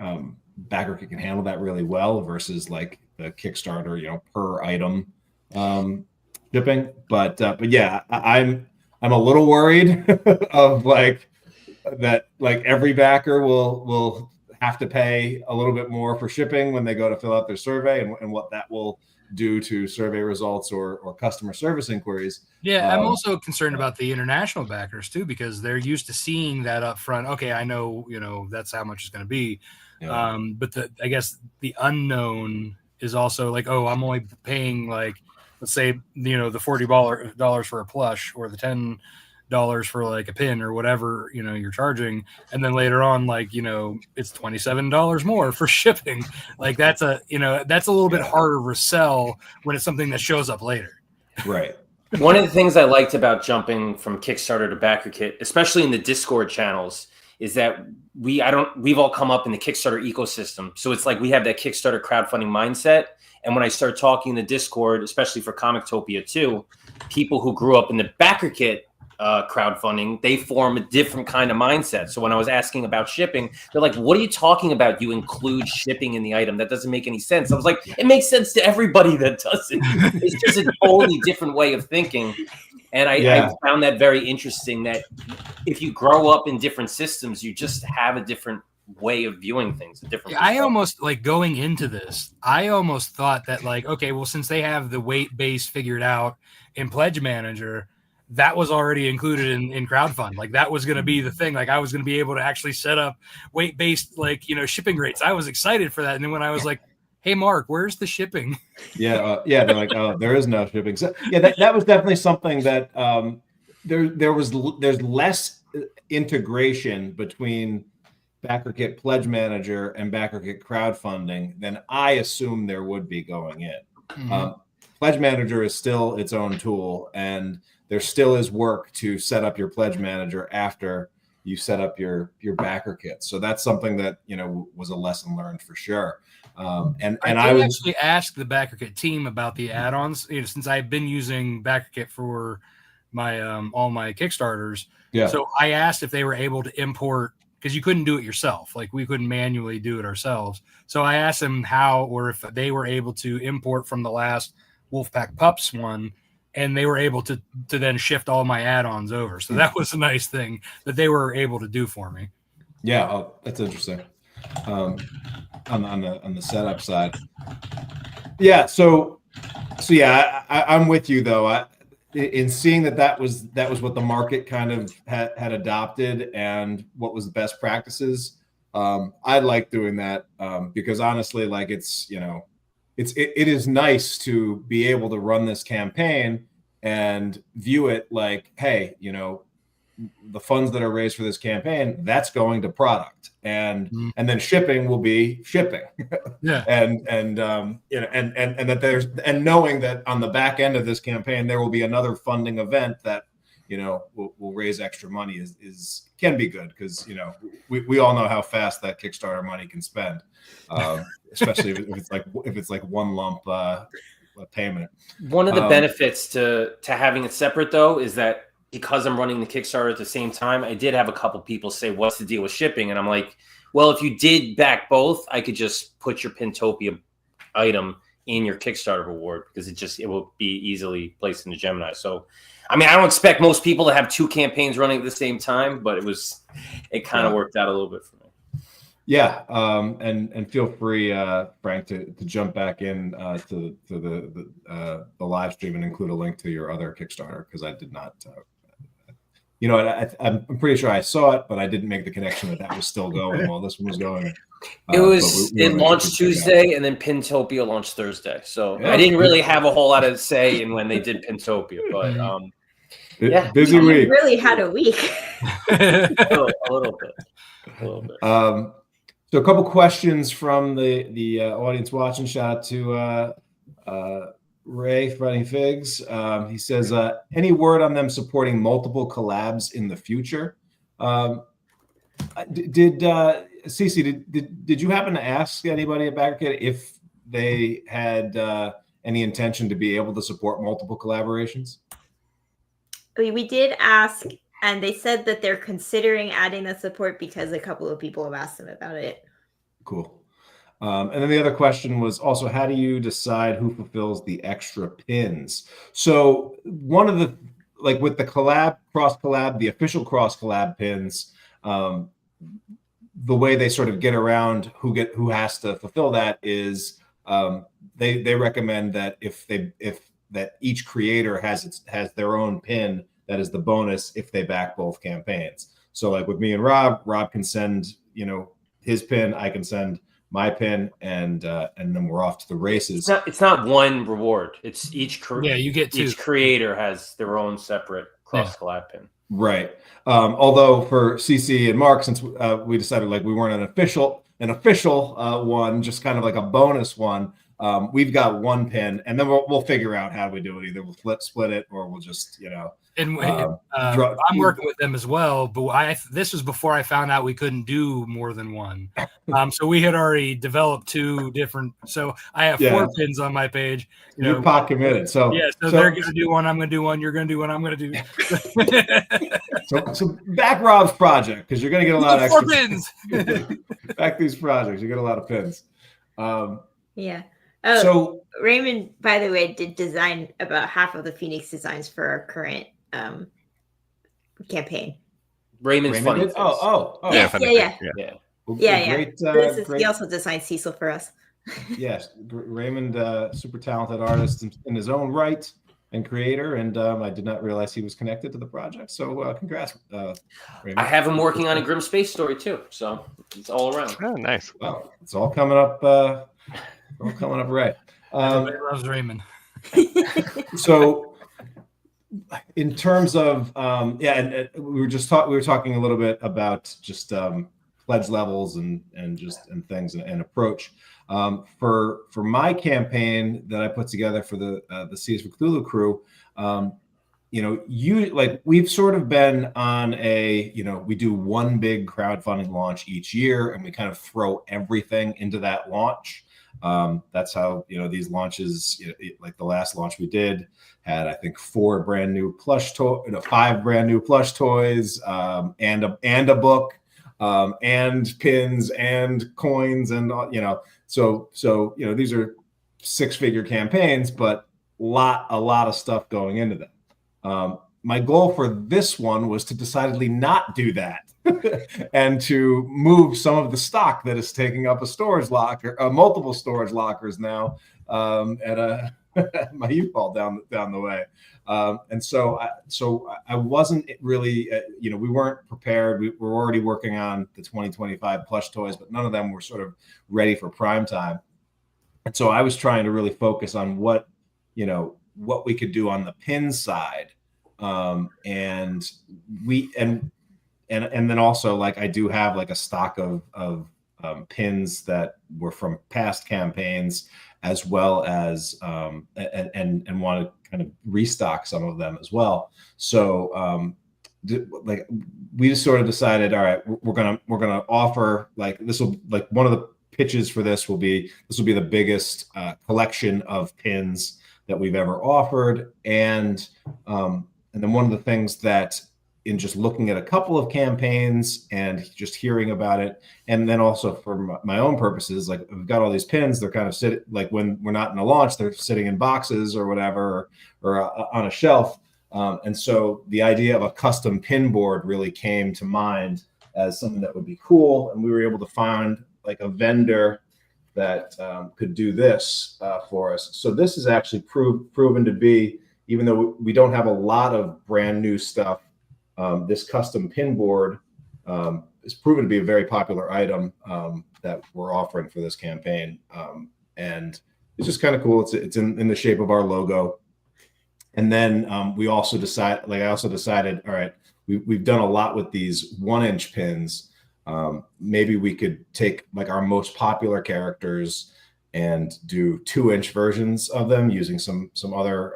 Backerkit can handle that really well versus like the Kickstarter, per item shipping. But yeah, I'm a little worried of like that, like every backer will have to pay a little bit more for shipping when they go to fill out their survey, and what that will do to survey results or customer service inquiries. Yeah, I'm also concerned about the international backers too, because they're used to seeing that up front. Okay, I know, that's how much it's going to be. Yeah. But I guess the unknown is also like, oh, I'm only paying like, let's say, the $40 for a plush, or the $10 for like a pin or whatever, you're charging. And then later on, like, it's $27 more for shipping. Like that's a little bit harder to sell when it's something that shows up later. Right. One of the things I liked about jumping from Kickstarter to Backerkit, especially in the Discord channels, is that we've all come up in the Kickstarter ecosystem. So it's like we have that Kickstarter crowdfunding mindset. And when I start talking in the Discord, especially for Comictopia too, people who grew up in the Backerkit crowdfunding, they form a different kind of mindset. So when I was asking about shipping, they're like, what are you talking about? You include shipping in the item. That doesn't make any sense. I was like, it makes sense to everybody that does it. It's just a totally different way of thinking. And I found that very interesting, that if you grow up in different systems, you just have a different way of viewing things. A different I almost, like, going into this, I almost thought that, like, okay, well, since they have the weight base figured out in Pledge Manager, that was already included in crowdfund. Like that was going to be the thing. Like I was going to be able to actually set up weight-based, like, shipping rates. I was excited for that. And then when I was like, hey, Mark, where's the shipping? Yeah. They're like, oh, there is no shipping. So yeah, that was definitely something that there's less integration between Backerkit Pledge Manager and Backerkit Crowdfunding than I assume there would be going in. Mm-hmm. Pledge Manager is still its own tool, and there still is work to set up your Pledge Manager after you set up your Backerkit. So that's something that was a lesson learned for sure. And I was actually asked the Backerkit team about the add-ons, since I've been using Backerkit for my all my Kickstarters. Yeah. So I asked if they were able to import, because you couldn't do it yourself. Like we couldn't manually do it ourselves. So I asked them how, or if they were able to import from the last Wolfpack Pups one, and they were able to then shift all my add-ons over. So that was a nice thing that they were able to do for me. Yeah, that's interesting. On the setup side. Yeah, so yeah, I'm with you though. In seeing that was what the market kind of had adopted and what was the best practices. I like doing that because honestly, like it is nice to be able to run this campaign and view it like, hey, the funds that are raised for this campaign, that's going to product, and then shipping will be shipping. Yeah. and that there's, and knowing that on the back end of this campaign there will be another funding event that will raise extra money can be good, because we all know how fast that Kickstarter money can spend, especially if it's like one lump payment. One of the benefits to having it separate though is that because I'm running the Kickstarter at the same time, I did have a couple people say, what's the deal with shipping? And I'm like, well, if you did back both, I could just put your Pintopia item in your Kickstarter reward, because it will be easily placed into Gemini. So, I mean, I don't expect most people to have two campaigns running at the same time, but it kind of worked out a little bit for me. Yeah, and feel free, Frank, to jump back in to the live stream and include a link to your other Kickstarter, because I did not. I'm pretty sure I saw it, but I didn't make the connection that was still going while this one was going. It launched Tuesday, and then Pintopia launched Thursday. So I didn't really have a whole lot of say in when they did Pintopia, but busy week. Really had a week. a little bit. So a couple questions from the audience watching. Shout out to Ray Fighting Figs. He says, any word on them supporting multiple collabs in the future? Did Cece, did you happen to ask anybody at Backerkit if they had any intention to be able to support multiple collaborations? We did ask, and they said that they're considering adding the support because a couple of people have asked them about it. Cool. And then the other question was also, how do you decide who fulfills the extra pins? So one of the, like with the cross collab, the official cross collab pins, the way they sort of get around who has to fulfill that is they recommend that that each creator has their own pin that is the bonus if they back both campaigns. So like with me and Rob can send his pin, I can send my pin, and then we're off to the races. It's not one reward. It's each you get two. Each creator has their own separate cross collab pin. Right. Although for CC and Mark, since we decided like we weren't an official one, just kind of like a bonus one, we've got one pin, and then we'll figure out how we do it. Either we'll split it, or we'll just And I'm working with them as well, but this was before I found out we couldn't do more than one. So we had already developed two different. So I have 4 pins on my page. You're pot committed. So they're going to do one. I'm going to do one. You're going to do one. I'm going to do. so back Rob's project, because you're going to get a lot of extra 4 pins. Back these projects, you get a lot of pins. Yeah. Oh, so Raymond, by the way, did design about half of the Phoenix designs for our current campaign. Raymond's funny. Oh. Yeah. Great, he also designed Cecil for us. Yes, Raymond, super talented artist in his own right. and creator, and I did not realize he was connected to the project. So congrats, Raymond. I have him working on a Grim Space story too, so it's all around. Oh, nice. Well, it's all coming up. Right. Everybody loves Raymond. So, in terms of and we were talking a little bit about just pledge levels and things and approach. For my campaign that I put together for the Seas for Cthulhu crew, we've sort of been on we do one big crowdfunding launch each year, and we kind of throw everything into that launch. That's how these launches, like the last launch we did, had I think 5 brand new plush toys, and a book, and pins and coins, and so these are 6-figure campaigns, but a lot of stuff going into them. My goal for this one was to decidedly not do that and to move some of the stock that is taking up a storage locker, multiple storage lockers now, at my U-Haul down the way. And so I wasn't really, we weren't prepared. We were already working on the 2025 plush toys, but none of them were sort of ready for prime time. And so I was trying to really focus on what we could do on the pin side. And then also, like, I do have like a stock of pins that were from past campaigns, as well as and want to kind of restock some of them as well. So we just sort of decided, all right, we're gonna offer, like, this will, like, one of the pitches for this will be the biggest collection of pins that we've ever offered, and then one of the things that, in just looking at a couple of campaigns and just hearing about it, and then also for my own purposes, like, we've got all these pins, they're kind of sitting, like, when we're not in a launch, they're sitting in boxes or whatever, or on a shelf. And so the idea of a custom pin board really came to mind as something that would be cool. And we were able to find, like, a vendor that could do this for us. So this is actually proven to be, even though we don't have a lot of brand new stuff, this custom pin board is proven to be a very popular item that we're offering for this campaign. And it's just kind of cool. It's in the shape of our logo. And then I also decided, all right, we've done a lot with these 1-inch pins. Maybe we could take, like, our most popular characters and do 2-inch versions of them using some other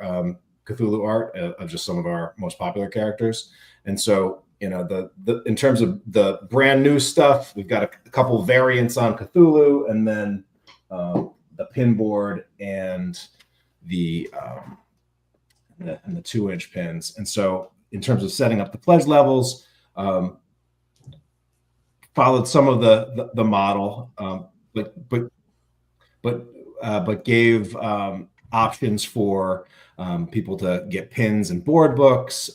Cthulhu art of just some of our most popular characters. And so, in terms of the brand new stuff, we've got a couple variants on Cthulhu, and then the pin board and the 2-inch pins. And so, in terms of setting up the pledge levels, followed some of the model, but gave options for people to get pins and board books,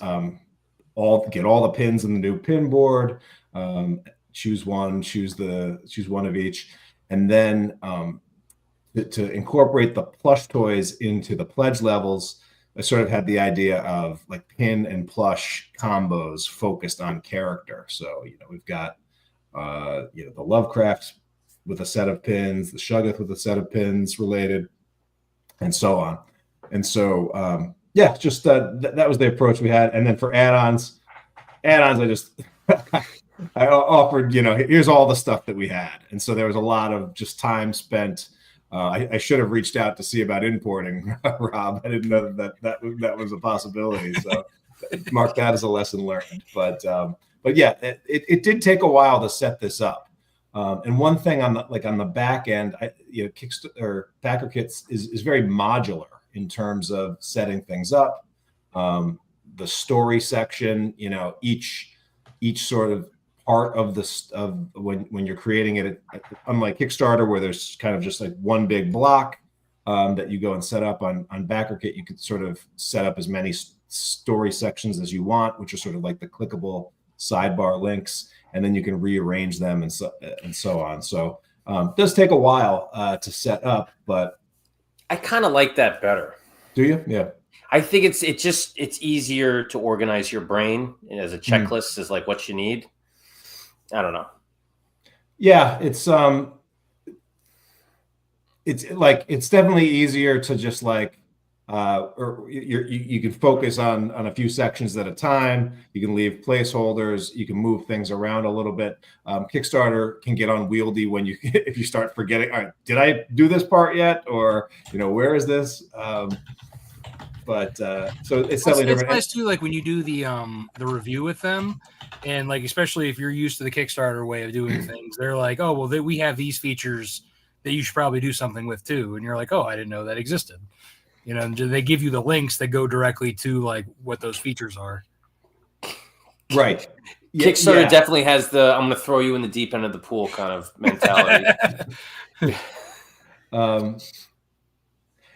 get all the pins in the new pin board, choose one of each, and then to incorporate the plush toys into the pledge levels. I sort of had the idea of, like, pin and plush combos focused on character. So we've got the Lovecraft with a set of pins, the Shuggoth with a set of pins related, and so on. And so, just that was the approach we had. And then for add-ons, I just I offered, here's all the stuff that we had. And so there was a lot of just time spent. I should have reached out to see about importing, Rob. I didn't know that was a possibility. So mark that as a lesson learned. But yeah, it did take a while to set this up. And one thing on the back end, Kickstarter, Backerkit is very modular in terms of setting things up. The story section, each sort of part of when you're creating it, unlike Kickstarter, where there's kind of just like one big block that you go and set up on Backerkit, you could sort of set up as many story sections as you want, which are sort of like the clickable sidebar links, and then you can rearrange them and so on. So it does take a while to set up, but I kind of like that better. Do you? Yeah. I think it's easier to organize your brain as a checklist is like what you need. I don't know. Yeah, it's definitely easier to just like or you can focus on a few sections at a time. You can leave placeholders. You can move things around a little bit. Kickstarter can get unwieldy when you if you start forgetting. All right, did I do this part yet? Or where is this? But so it's definitely different. It's nice too, like when you do the review with them, and like especially if you're used to the Kickstarter way of doing things, they're like, oh well, we have these features that you should probably do something with too, and you're like, oh, I didn't know that existed. And they give you the links that go directly to like what those features are. Right. Kickstarter definitely has the I'm going to throw you in the deep end of the pool kind of mentality.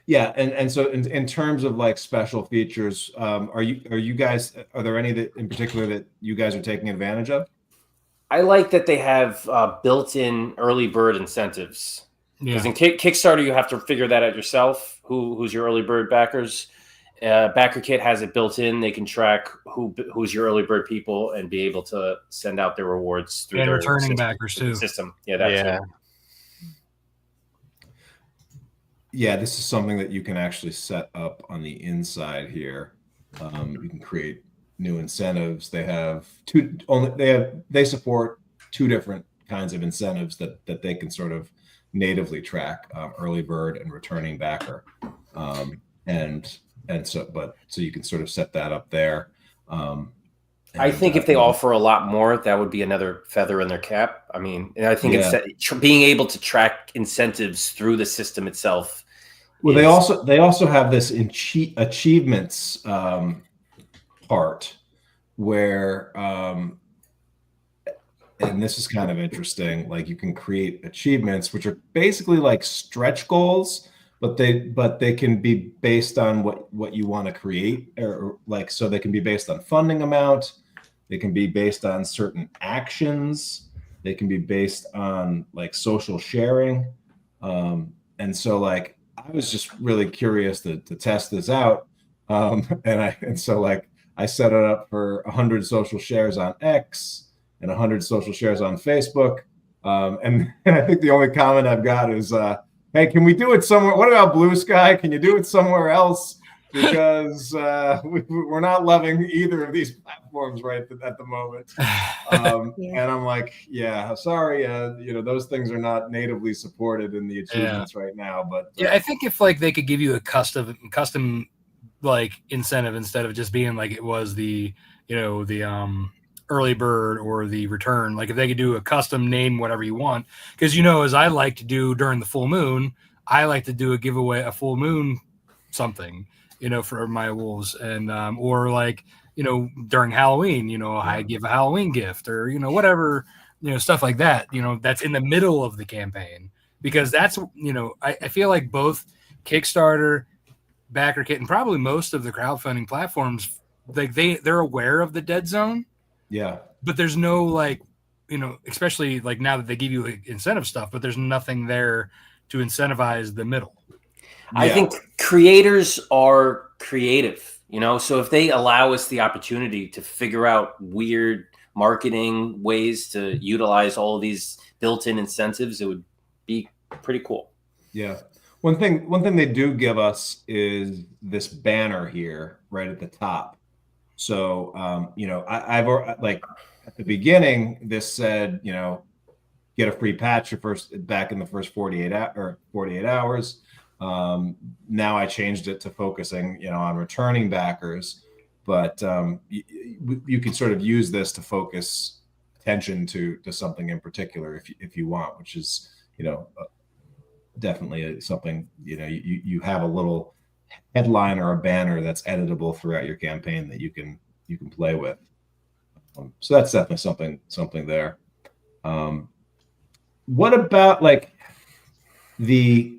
Yeah, and so in terms of like special features, are there any that in particular that you guys are taking advantage of? I like that they have built-in early bird incentives. Because in Kickstarter, you have to figure that out yourself. Who's your early bird backers? Backerkit has it built in. They can track who's your early bird people and be able to send out their rewards through their returning backers too. System. Too. Yeah, this is something that you can actually set up on the inside here. You can create new incentives. They have they support two different kinds of incentives that they can sort of natively track: early bird and returning backer. So you can sort of set that up there. I think if they offer a lot more, that would be another feather in their cap. I mean, and I think being able to track incentives through the system itself. Well, they also have this achievements part where, and this is kind of interesting. Like you can create achievements, which are basically like stretch goals, but they can be based on what you want to create, or like, so they can be based on funding amount. They can be based on certain actions. They can be based on like social sharing. And so like, I was just really curious to test this out. So I set it up for 100 social shares on X and 100 social shares on Facebook. And I think the only comment I've got is, hey, can we do it somewhere? What about Blue Sky? Can you do it somewhere else? Because we're not loving either of these platforms right at the moment. And I'm like, yeah, sorry, those things are not natively supported in the achievements right now. But I think if like they could give you a custom like incentive instead of just being like it was the early bird or the return, like if they could do a custom name whatever you want, because as I like to do during the full moon, I like to do a giveaway, a full moon something, for my wolves, and or like during Halloween, I give a Halloween gift, or whatever, stuff like that, that's in the middle of the campaign, because that's I feel like both Kickstarter, Backerkit, and probably most of the crowdfunding platforms, like they're aware of the dead zone. Yeah. But there's no like, especially like now that they give you like incentive stuff, but there's nothing there to incentivize the middle. I think creators are creative, so if they allow us the opportunity to figure out weird marketing ways to utilize all of these built-in incentives, it would be pretty cool. Yeah. One thing they do give us is this banner here right at the top. So, I've like at the beginning, this said, get a free patch back in the first 48 hours. Now I changed it to focusing, on returning backers, but you can sort of use this to focus attention to something in particular if you want, which is, definitely something, you have a little headline or a banner that's editable throughout your campaign that you can play with. So that's definitely something there. What about like the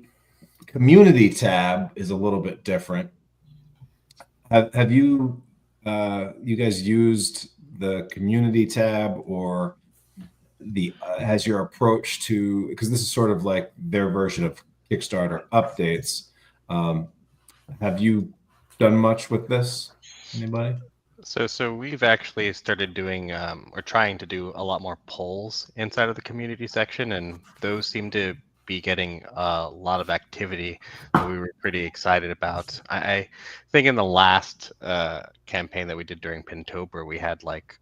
community tab is a little bit different. Have you guys used the community tab, or has your approach to, because this is sort of like their version of Kickstarter updates, have you done much with this? Anybody? So we've actually started doing or trying to do a lot more polls inside of the community section, and those seem to be getting a lot of activity that we were pretty excited about. I think in the last campaign that we did during Pintopia, we had like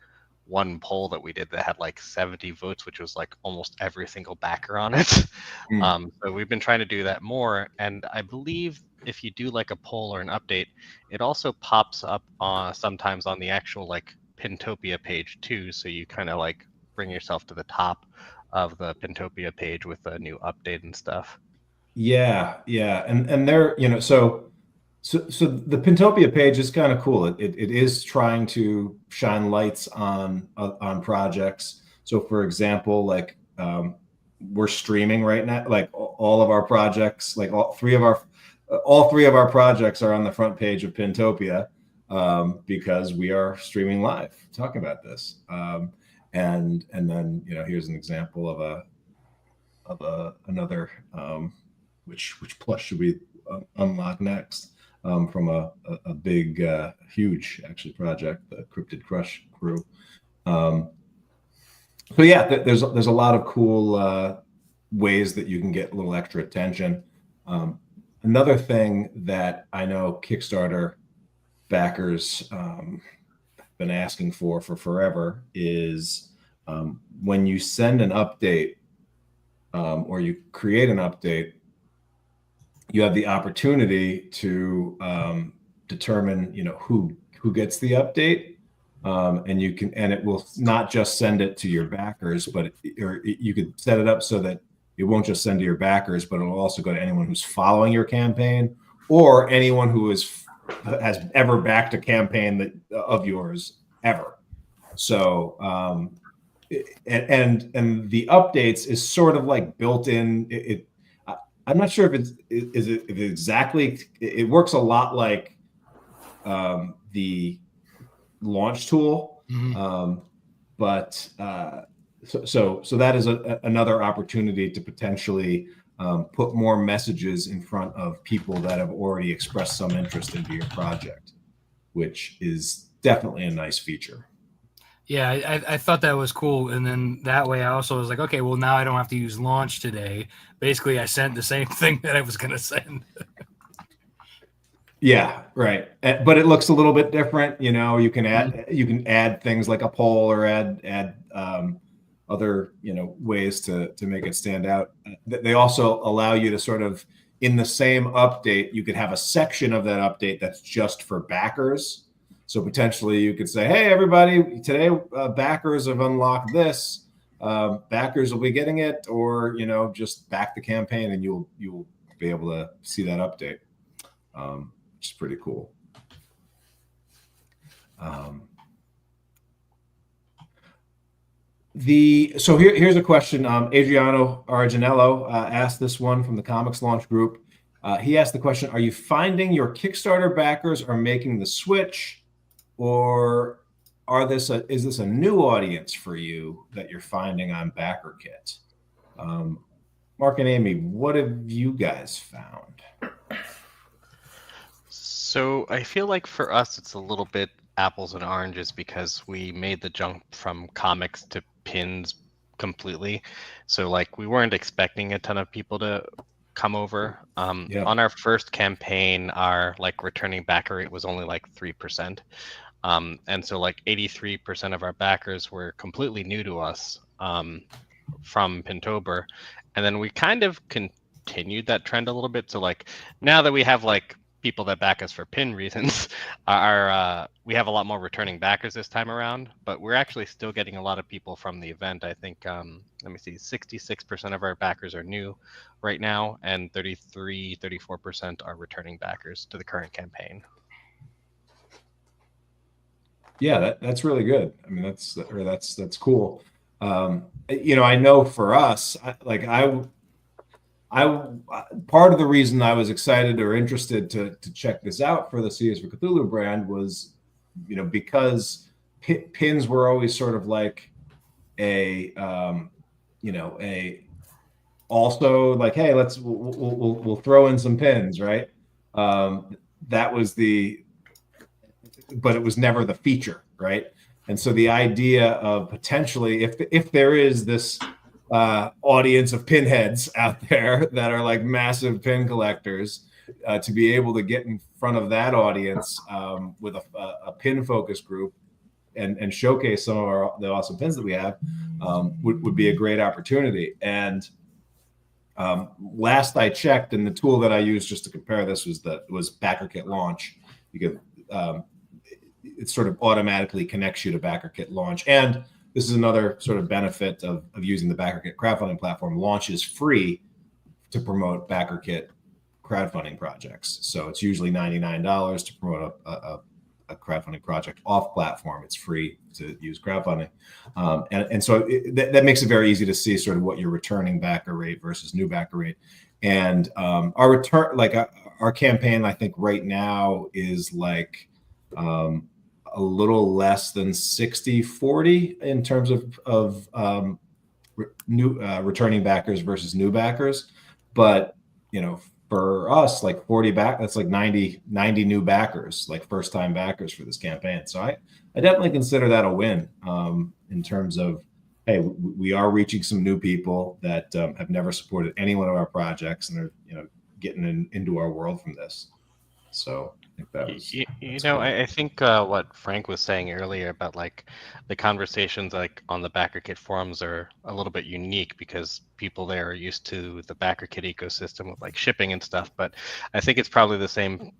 one poll that we did that had like 70 votes, which was like almost every single backer on it. So we've been trying to do that more, and I believe if you do like a poll or an update, it also pops up sometimes on the actual like Pintopia page too. So you kind of like bring yourself to the top of the Pintopia page with a new update and stuff. Yeah, and they're so the Pintopia page is kind of cool. It is trying to shine lights on projects. So for example, like we're streaming right now, like all of our projects, like all three of our projects are on the front page of Pintopia because we are streaming live talking about this. And then here's an example of another which plush should we unlock next from a big huge actually project, the Cryptid Crush crew. So yeah, there's a lot of cool ways that you can get a little extra attention. Another thing that I know Kickstarter backers been asking for forever is when you send an update or you create an update, you have the opportunity to determine who gets the update, and it will not just send it to your backers, but you could set it up so that it won't just send to your backers, but it'll also go to anyone who's following your campaign or anyone who has ever backed a campaign of yours ever. So and the updates is sort of like built in. I'm not sure if it works a lot like the launch tool, but so that is another opportunity to potentially put more messages in front of people that have already expressed some interest into your project, which is definitely a nice feature. Yeah, I thought that was cool. And then that way I also was like, okay, well, now I don't have to use launch today. Basically, I sent the same thing that I was going to send. Yeah, right. But it looks a little bit different. You can add things like a poll or add other ways to make it stand out. They also allow you to sort of, in the same update, you could have a section of that update that's just for backers. So potentially you could say, hey, everybody, today backers have unlocked this. Backers will be getting it, or just back the campaign, and you'll be able to see that update, which is pretty cool. So here's a question. Adriano Arginello asked this one from the ComixLaunch group. He asked the question: are you finding your Kickstarter backers are making the switch, or is this a new audience for you that you're finding on Backerkit? Mark and Amy, what have you guys found? So I feel like for us, it's a little bit apples and oranges because we made the jump from comics to pins completely. So like we weren't expecting a ton of people to come over. On our first campaign, our like returning backer rate was only like 3%. And so like 83% of our backers were completely new to us from Pintopia. And then we kind of continued that trend a little bit. So like now that we have like people that back us for pin reasons, we have a lot more returning backers this time around, but we're actually still getting a lot of people from the event. I think, let me see, 66% of our backers are new right now, and 34% are returning backers to the current campaign. Yeah, that's really good. I mean, that's cool. I know for us, part of the reason I was excited or interested to check this out for the Series for Cthulhu brand was, because pins were always sort of like also like, hey, we'll throw in some pins, right? That was the but it was never the feature, right? And so the idea of potentially, if there is this audience of pinheads out there that are like massive pin collectors, to be able to get in front of that audience with a pin focus group and showcase some of the awesome pins that we have would be a great opportunity. And last I checked, and the tool that I used just to compare this was Backerkit Launch. You could it sort of automatically connects you to Backerkit Launch. And this is another sort of benefit of using the Backerkit crowdfunding platform. Launch is free to promote Backerkit crowdfunding projects. So it's usually $99 to promote a crowdfunding project off platform. It's free to use crowdfunding. And so that makes it very easy to see sort of what your returning backer rate versus new backer rate. And our return, like our campaign, I think right now is like a little less than 60-40 in terms of new returning backers versus new backers. But, you know, for us, like 40 back, that's like 90 new backers, like first time backers for this campaign. So I definitely consider that a win in terms of, hey, we are reaching some new people that have never supported any one of our projects and are, you know, getting into our world from this. So I think that was, cool. I think what Frank was saying earlier about like the conversations like on the Backerkit forums are a little bit unique because people there are used to the Backerkit ecosystem with like shipping and stuff. But I think it's probably the same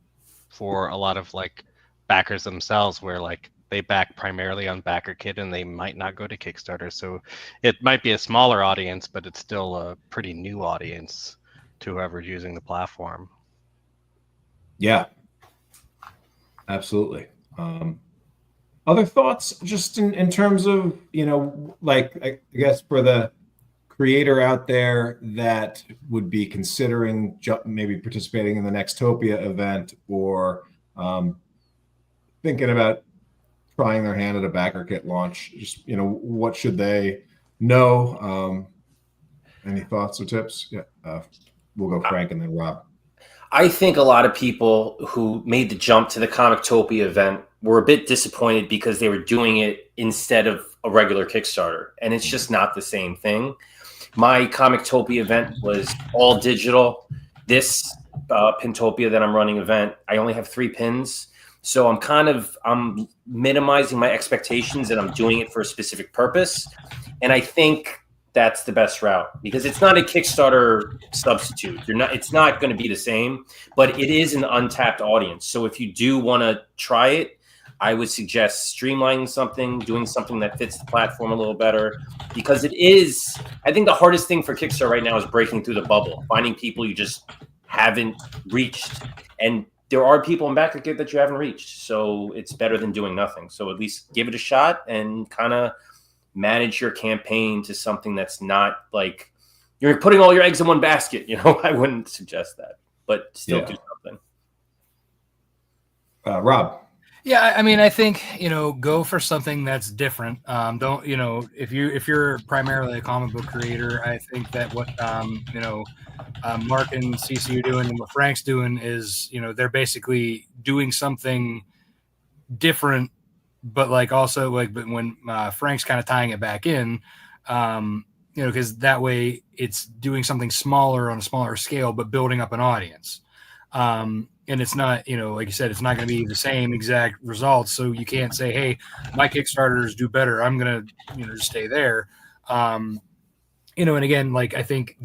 for a lot of like backers themselves, where like they back primarily on Backerkit and they might not go to Kickstarter. So it might be a smaller audience, but it's still a pretty new audience to whoever's using the platform. Yeah, absolutely. Other thoughts just in terms of, you know, like, I guess for the creator out there that would be considering maybe participating in the Nextopia event or thinking about trying their hand at a Backerkit launch, just, you know, what should they know? Any thoughts or tips? Yeah, we'll go Frank and then Rob. I think a lot of people who made the jump to the Comictopia event were a bit disappointed because they were doing it instead of a regular Kickstarter, and it's just not the same thing. My Comictopia event was all digital. This Pintopia that I'm running event, I only have 3 pins, so I'm minimizing my expectations and I'm doing it for a specific purpose, and I think that's the best route because it's not a Kickstarter substitute. It's not going to be the same, but it is an untapped audience. So if you do want to try it, I would suggest streamlining something, doing something that fits the platform a little better, because it is, I think the hardest thing for Kickstarter right now is breaking through the bubble, finding people you just haven't reached. And there are people in Backerkit that you haven't reached. So it's better than doing nothing. So at least give it a shot and kind of manage your campaign to something that's not like you're putting all your eggs in one basket. You know, I wouldn't suggest that, but still do something. Rob. Yeah, I mean, I think, you know, go for something that's different. Don't, you know, if you're primarily a comic book creator, I think that what you know, Mark and CC are doing and what Frank's doing is, you know, they're basically doing something different, but like also like, but when Frank's kind of tying it back in, you know, because that way it's doing something smaller on a smaller scale, but building up an audience. And it's not, you know, like you said, it's not going to be the same exact results. So you can't say, hey, my Kickstarters do better, I'm going to, you know, just stay there. You know, and again, like I think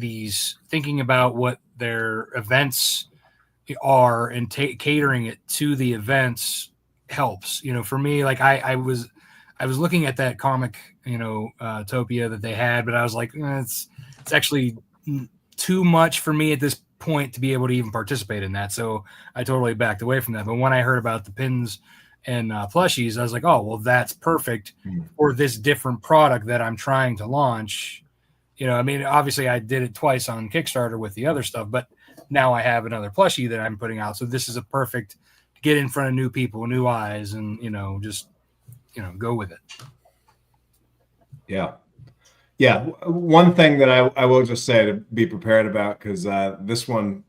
thinking about what their events are and catering it to the events helps. You know, for me, like I was looking at that comic, you know, Topia that they had, but I was like, it's actually too much for me at this point to be able to even participate in that. So I totally backed away from that. But when I heard about the pins and plushies, I was like, oh, well, that's perfect for this different product that I'm trying to launch. You know, I mean, obviously I did it twice on Kickstarter with the other stuff, but now I have another plushie that I'm putting out. So this is a perfect get in front of new people, new eyes, and, you know, just, you know, go with it. Yeah. Yeah. One thing that I will just say to be prepared about, because this one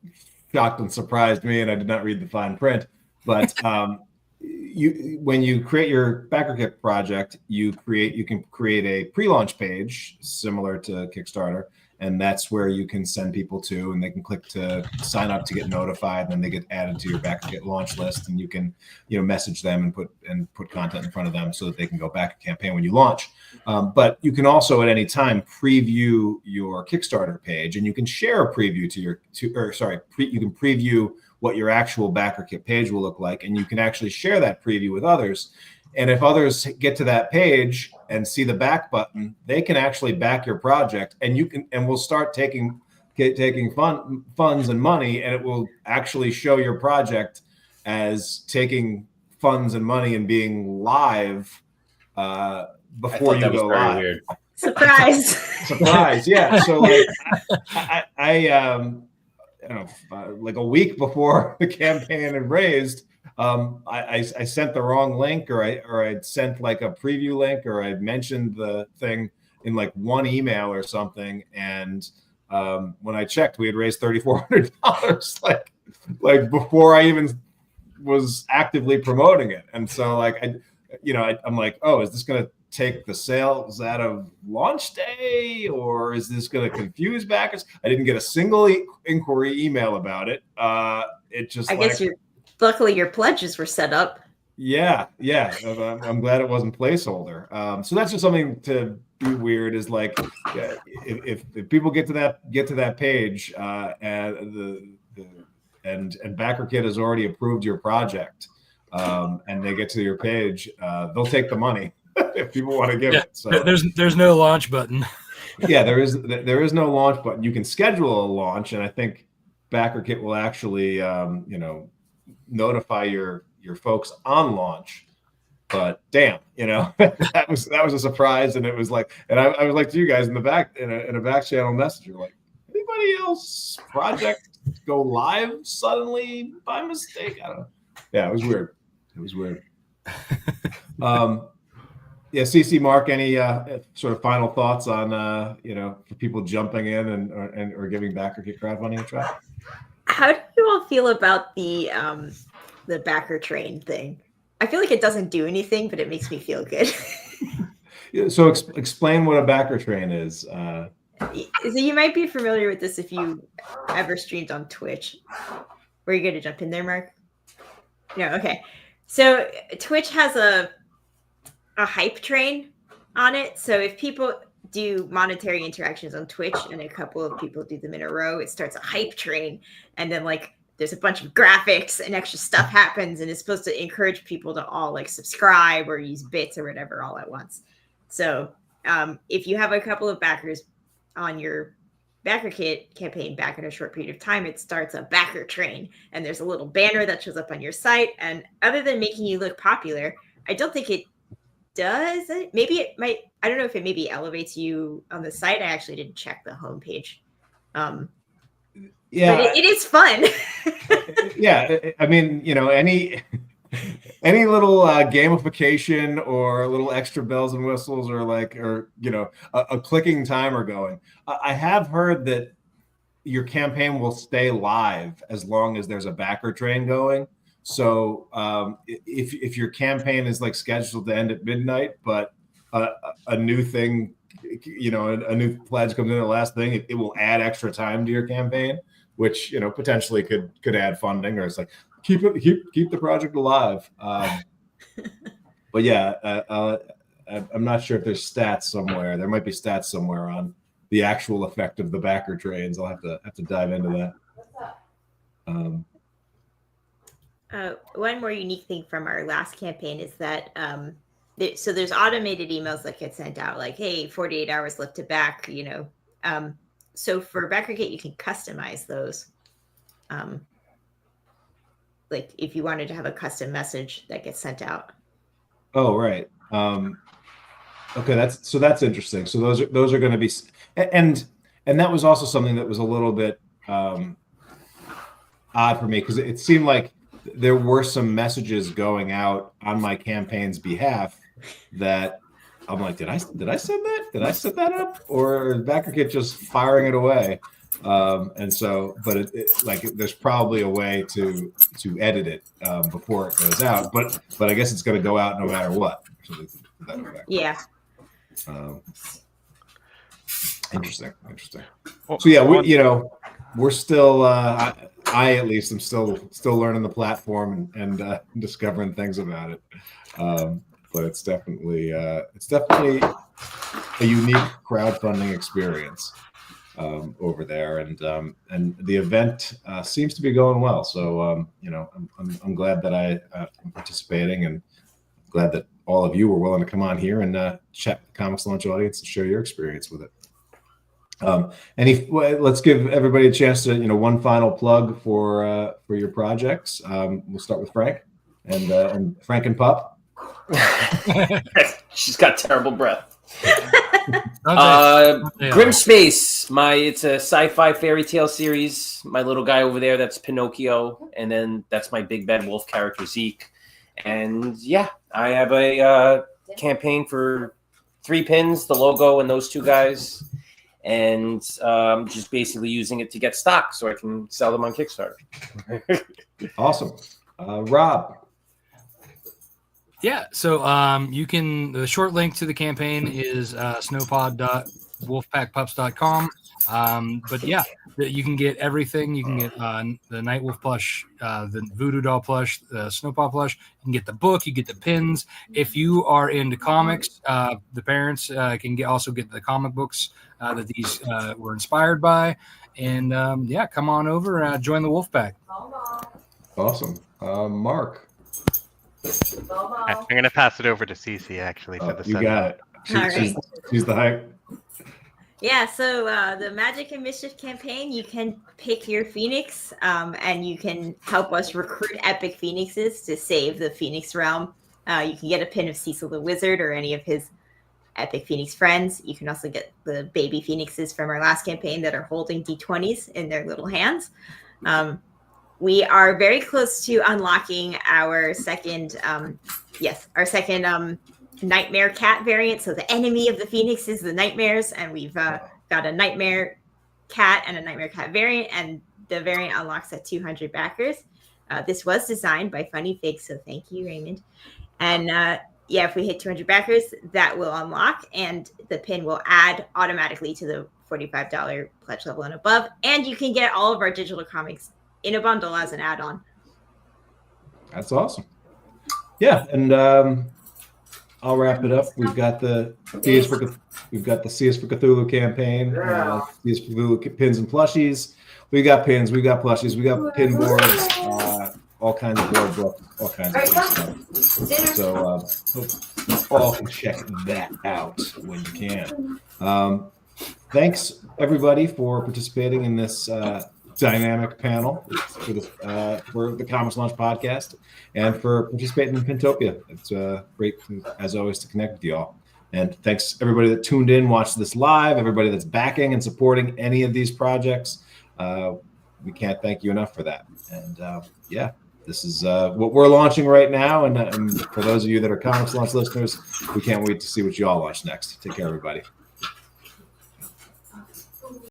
shocked and surprised me and I did not read the fine print, but when you create your Backerkit project, you can create a pre-launch page similar to Kickstarter, and that's where you can send people to, and they can click to sign up to get notified, and then they get added to your Backerkit launch list, and you can message them and put content in front of them so that they can go back a campaign when you launch. But you can also at any time preview your Kickstarter page, and you can share a preview you can preview what your actual Backerkit page will look like, and you can actually share that preview with others. And if others get to that page and see the back button, they can actually back your project, and we'll start taking funds and money, and it will actually show your project as taking funds and money and being live before you go live. Weird. Surprise! Yeah. So like, I don't know, like a week before the campaign had raised, I sent the wrong link, or I'd sent like a preview link, or I mentioned the thing in like one email or something, and when I checked, we had raised $3,400 like before I even was actively promoting it. And so like I'm like, oh, is this gonna take the sales out of launch day, or is this going to confuse backers? I didn't get a single inquiry email about it. It just, I guess luckily your pledges were set up. Yeah. I'm glad it wasn't placeholder. So that's just something to be weird, is like, if people get to that page and Backerkit has already approved your project, and they get to your page, they'll take the money. If people want to give it. So there's no launch button. Yeah, there is no launch button. You can schedule a launch, and I think Backerkit will actually notify your folks on launch. But damn, that was a surprise, and it was like, and I was like to you guys in the back in a back channel message, like, anybody else project go live suddenly by mistake? I don't know. Yeah, it was weird. Yeah, CC, Mark, any sort of final thoughts on for people jumping in or giving Backerkit crowdfunding a try? How do you all feel about the backer train thing? I feel like it doesn't do anything, but it makes me feel good. Yeah, so explain what a backer train is. So you might be familiar with this if you ever streamed on Twitch. Were you going to jump in there, Mark? No, okay. So Twitch has a hype train on it. So if people do monetary interactions on Twitch and a couple of people do them in a row, it starts a hype train. And then like there's a bunch of graphics and extra stuff happens, and it's supposed to encourage people to all like subscribe or use bits or whatever all at once. So if you have a couple of backers on your Backerkit campaign back in a short period of time, it starts a backer train, and there's a little banner that shows up on your site. And other than making you look popular, I don't think it does it. Maybe it might. I don't know if it maybe elevates you on the site. I actually didn't check the homepage. Yeah, but it is fun. Yeah, I mean, any little gamification or a little extra bells and whistles, or a clicking timer going. I have heard that your campaign will stay live as long as there's a backer train going. So if your campaign is like scheduled to end at midnight, but a new thing, a new pledge comes in at the last thing, it will add extra time to your campaign, which potentially could add funding, or it's like keep the project alive. But yeah, I'm not sure if there's stats somewhere. There might be stats somewhere on the actual effect of the backer trains. I'll have to dive into that. One more unique thing from our last campaign is that so there's automated emails that get sent out like, hey, 48 hours left to back, so for Backerkit, you can customize those. Like if you wanted to have a custom message that gets sent out. Oh, right. Okay, that's interesting. So those are going to be, and that was also something that was a little bit odd for me, because it seemed like there were some messages going out on my campaign's behalf that I'm like, did I send that? Did I set that up? Or is Backerkit just firing it away? And so, but there's probably a way to edit it before it goes out. But I guess it's going to go out no matter what. Yeah. Interesting. Well, So yeah, we're still. I at least am still learning the platform and discovering things about it. But it's definitely a unique crowdfunding experience over there, and the event seems to be going well. So I'm glad that I'm participating, and glad that all of you were willing to come on here and chat with the ComixLaunch audience and share your experience with it. Let's give everybody a chance to one final plug for your projects. We'll start with Frank and Frank and Pup. She's got terrible breath. Grim Space, it's a sci-fi fairy tale series. My little guy over there, that's Pinocchio, and then that's my big bad wolf character Zeke. And yeah, I have a campaign for 3 pins, the logo, and those 2 guys, and just basically using it to get stock so I can sell them on Kickstarter. Awesome. Rob. Yeah, so you can, the short link to the campaign is snowpod.wolfpackpups.com. But yeah, you can get everything. You can get the Nightwolf plush, the Voodoo Doll plush, the Snowpaw plush. You can get the book, you get the pins. If you are into comics, the parents can also get the comic books that these were inspired by. And yeah, come on over, join the Wolfpack. Awesome. Mark. I'm going to pass it over to Cece actually for the you got it. She's the hype. Yeah, so the Magic and Mischief campaign, you can pick your Phoenix, and you can help us recruit epic Phoenixes to save the Phoenix realm. You can get a pin of Cecil the Wizard or any of his epic Phoenix friends. You can also get the baby Phoenixes from our last campaign that are holding D20s in their little hands. We are very close to unlocking our second Nightmare Cat variant. So the enemy of the Phoenix is the Nightmares, and we've got a Nightmare Cat and a Nightmare Cat variant, and the variant unlocks at 200 backers. This was designed by Funny Fig, so thank you, Raymond. And if we hit 200 backers, that will unlock, and the pin will add automatically to the $45 pledge level and above. And you can get all of our digital comics in a bundle as an add-on. That's awesome. Yeah, and I'll wrap it up. We've got the CS for Cthulhu campaign. CS for Cthulhu pins and plushies. We got pins. We got plushies. We got pin boards. All kinds of board books. All kinds of stuff. So hope you all can check that out when you can. Thanks everybody for participating in this dynamic panel for the ComixLaunch podcast, and for participating in Pintopia. It's great, as always, to connect with you all. And thanks everybody that tuned in, watched this live, everybody that's backing and supporting any of these projects. We can't thank you enough for that. And this is what we're launching right now. And for those of you that are ComixLaunch listeners, we can't wait to see what you all launch next. Take care, everybody.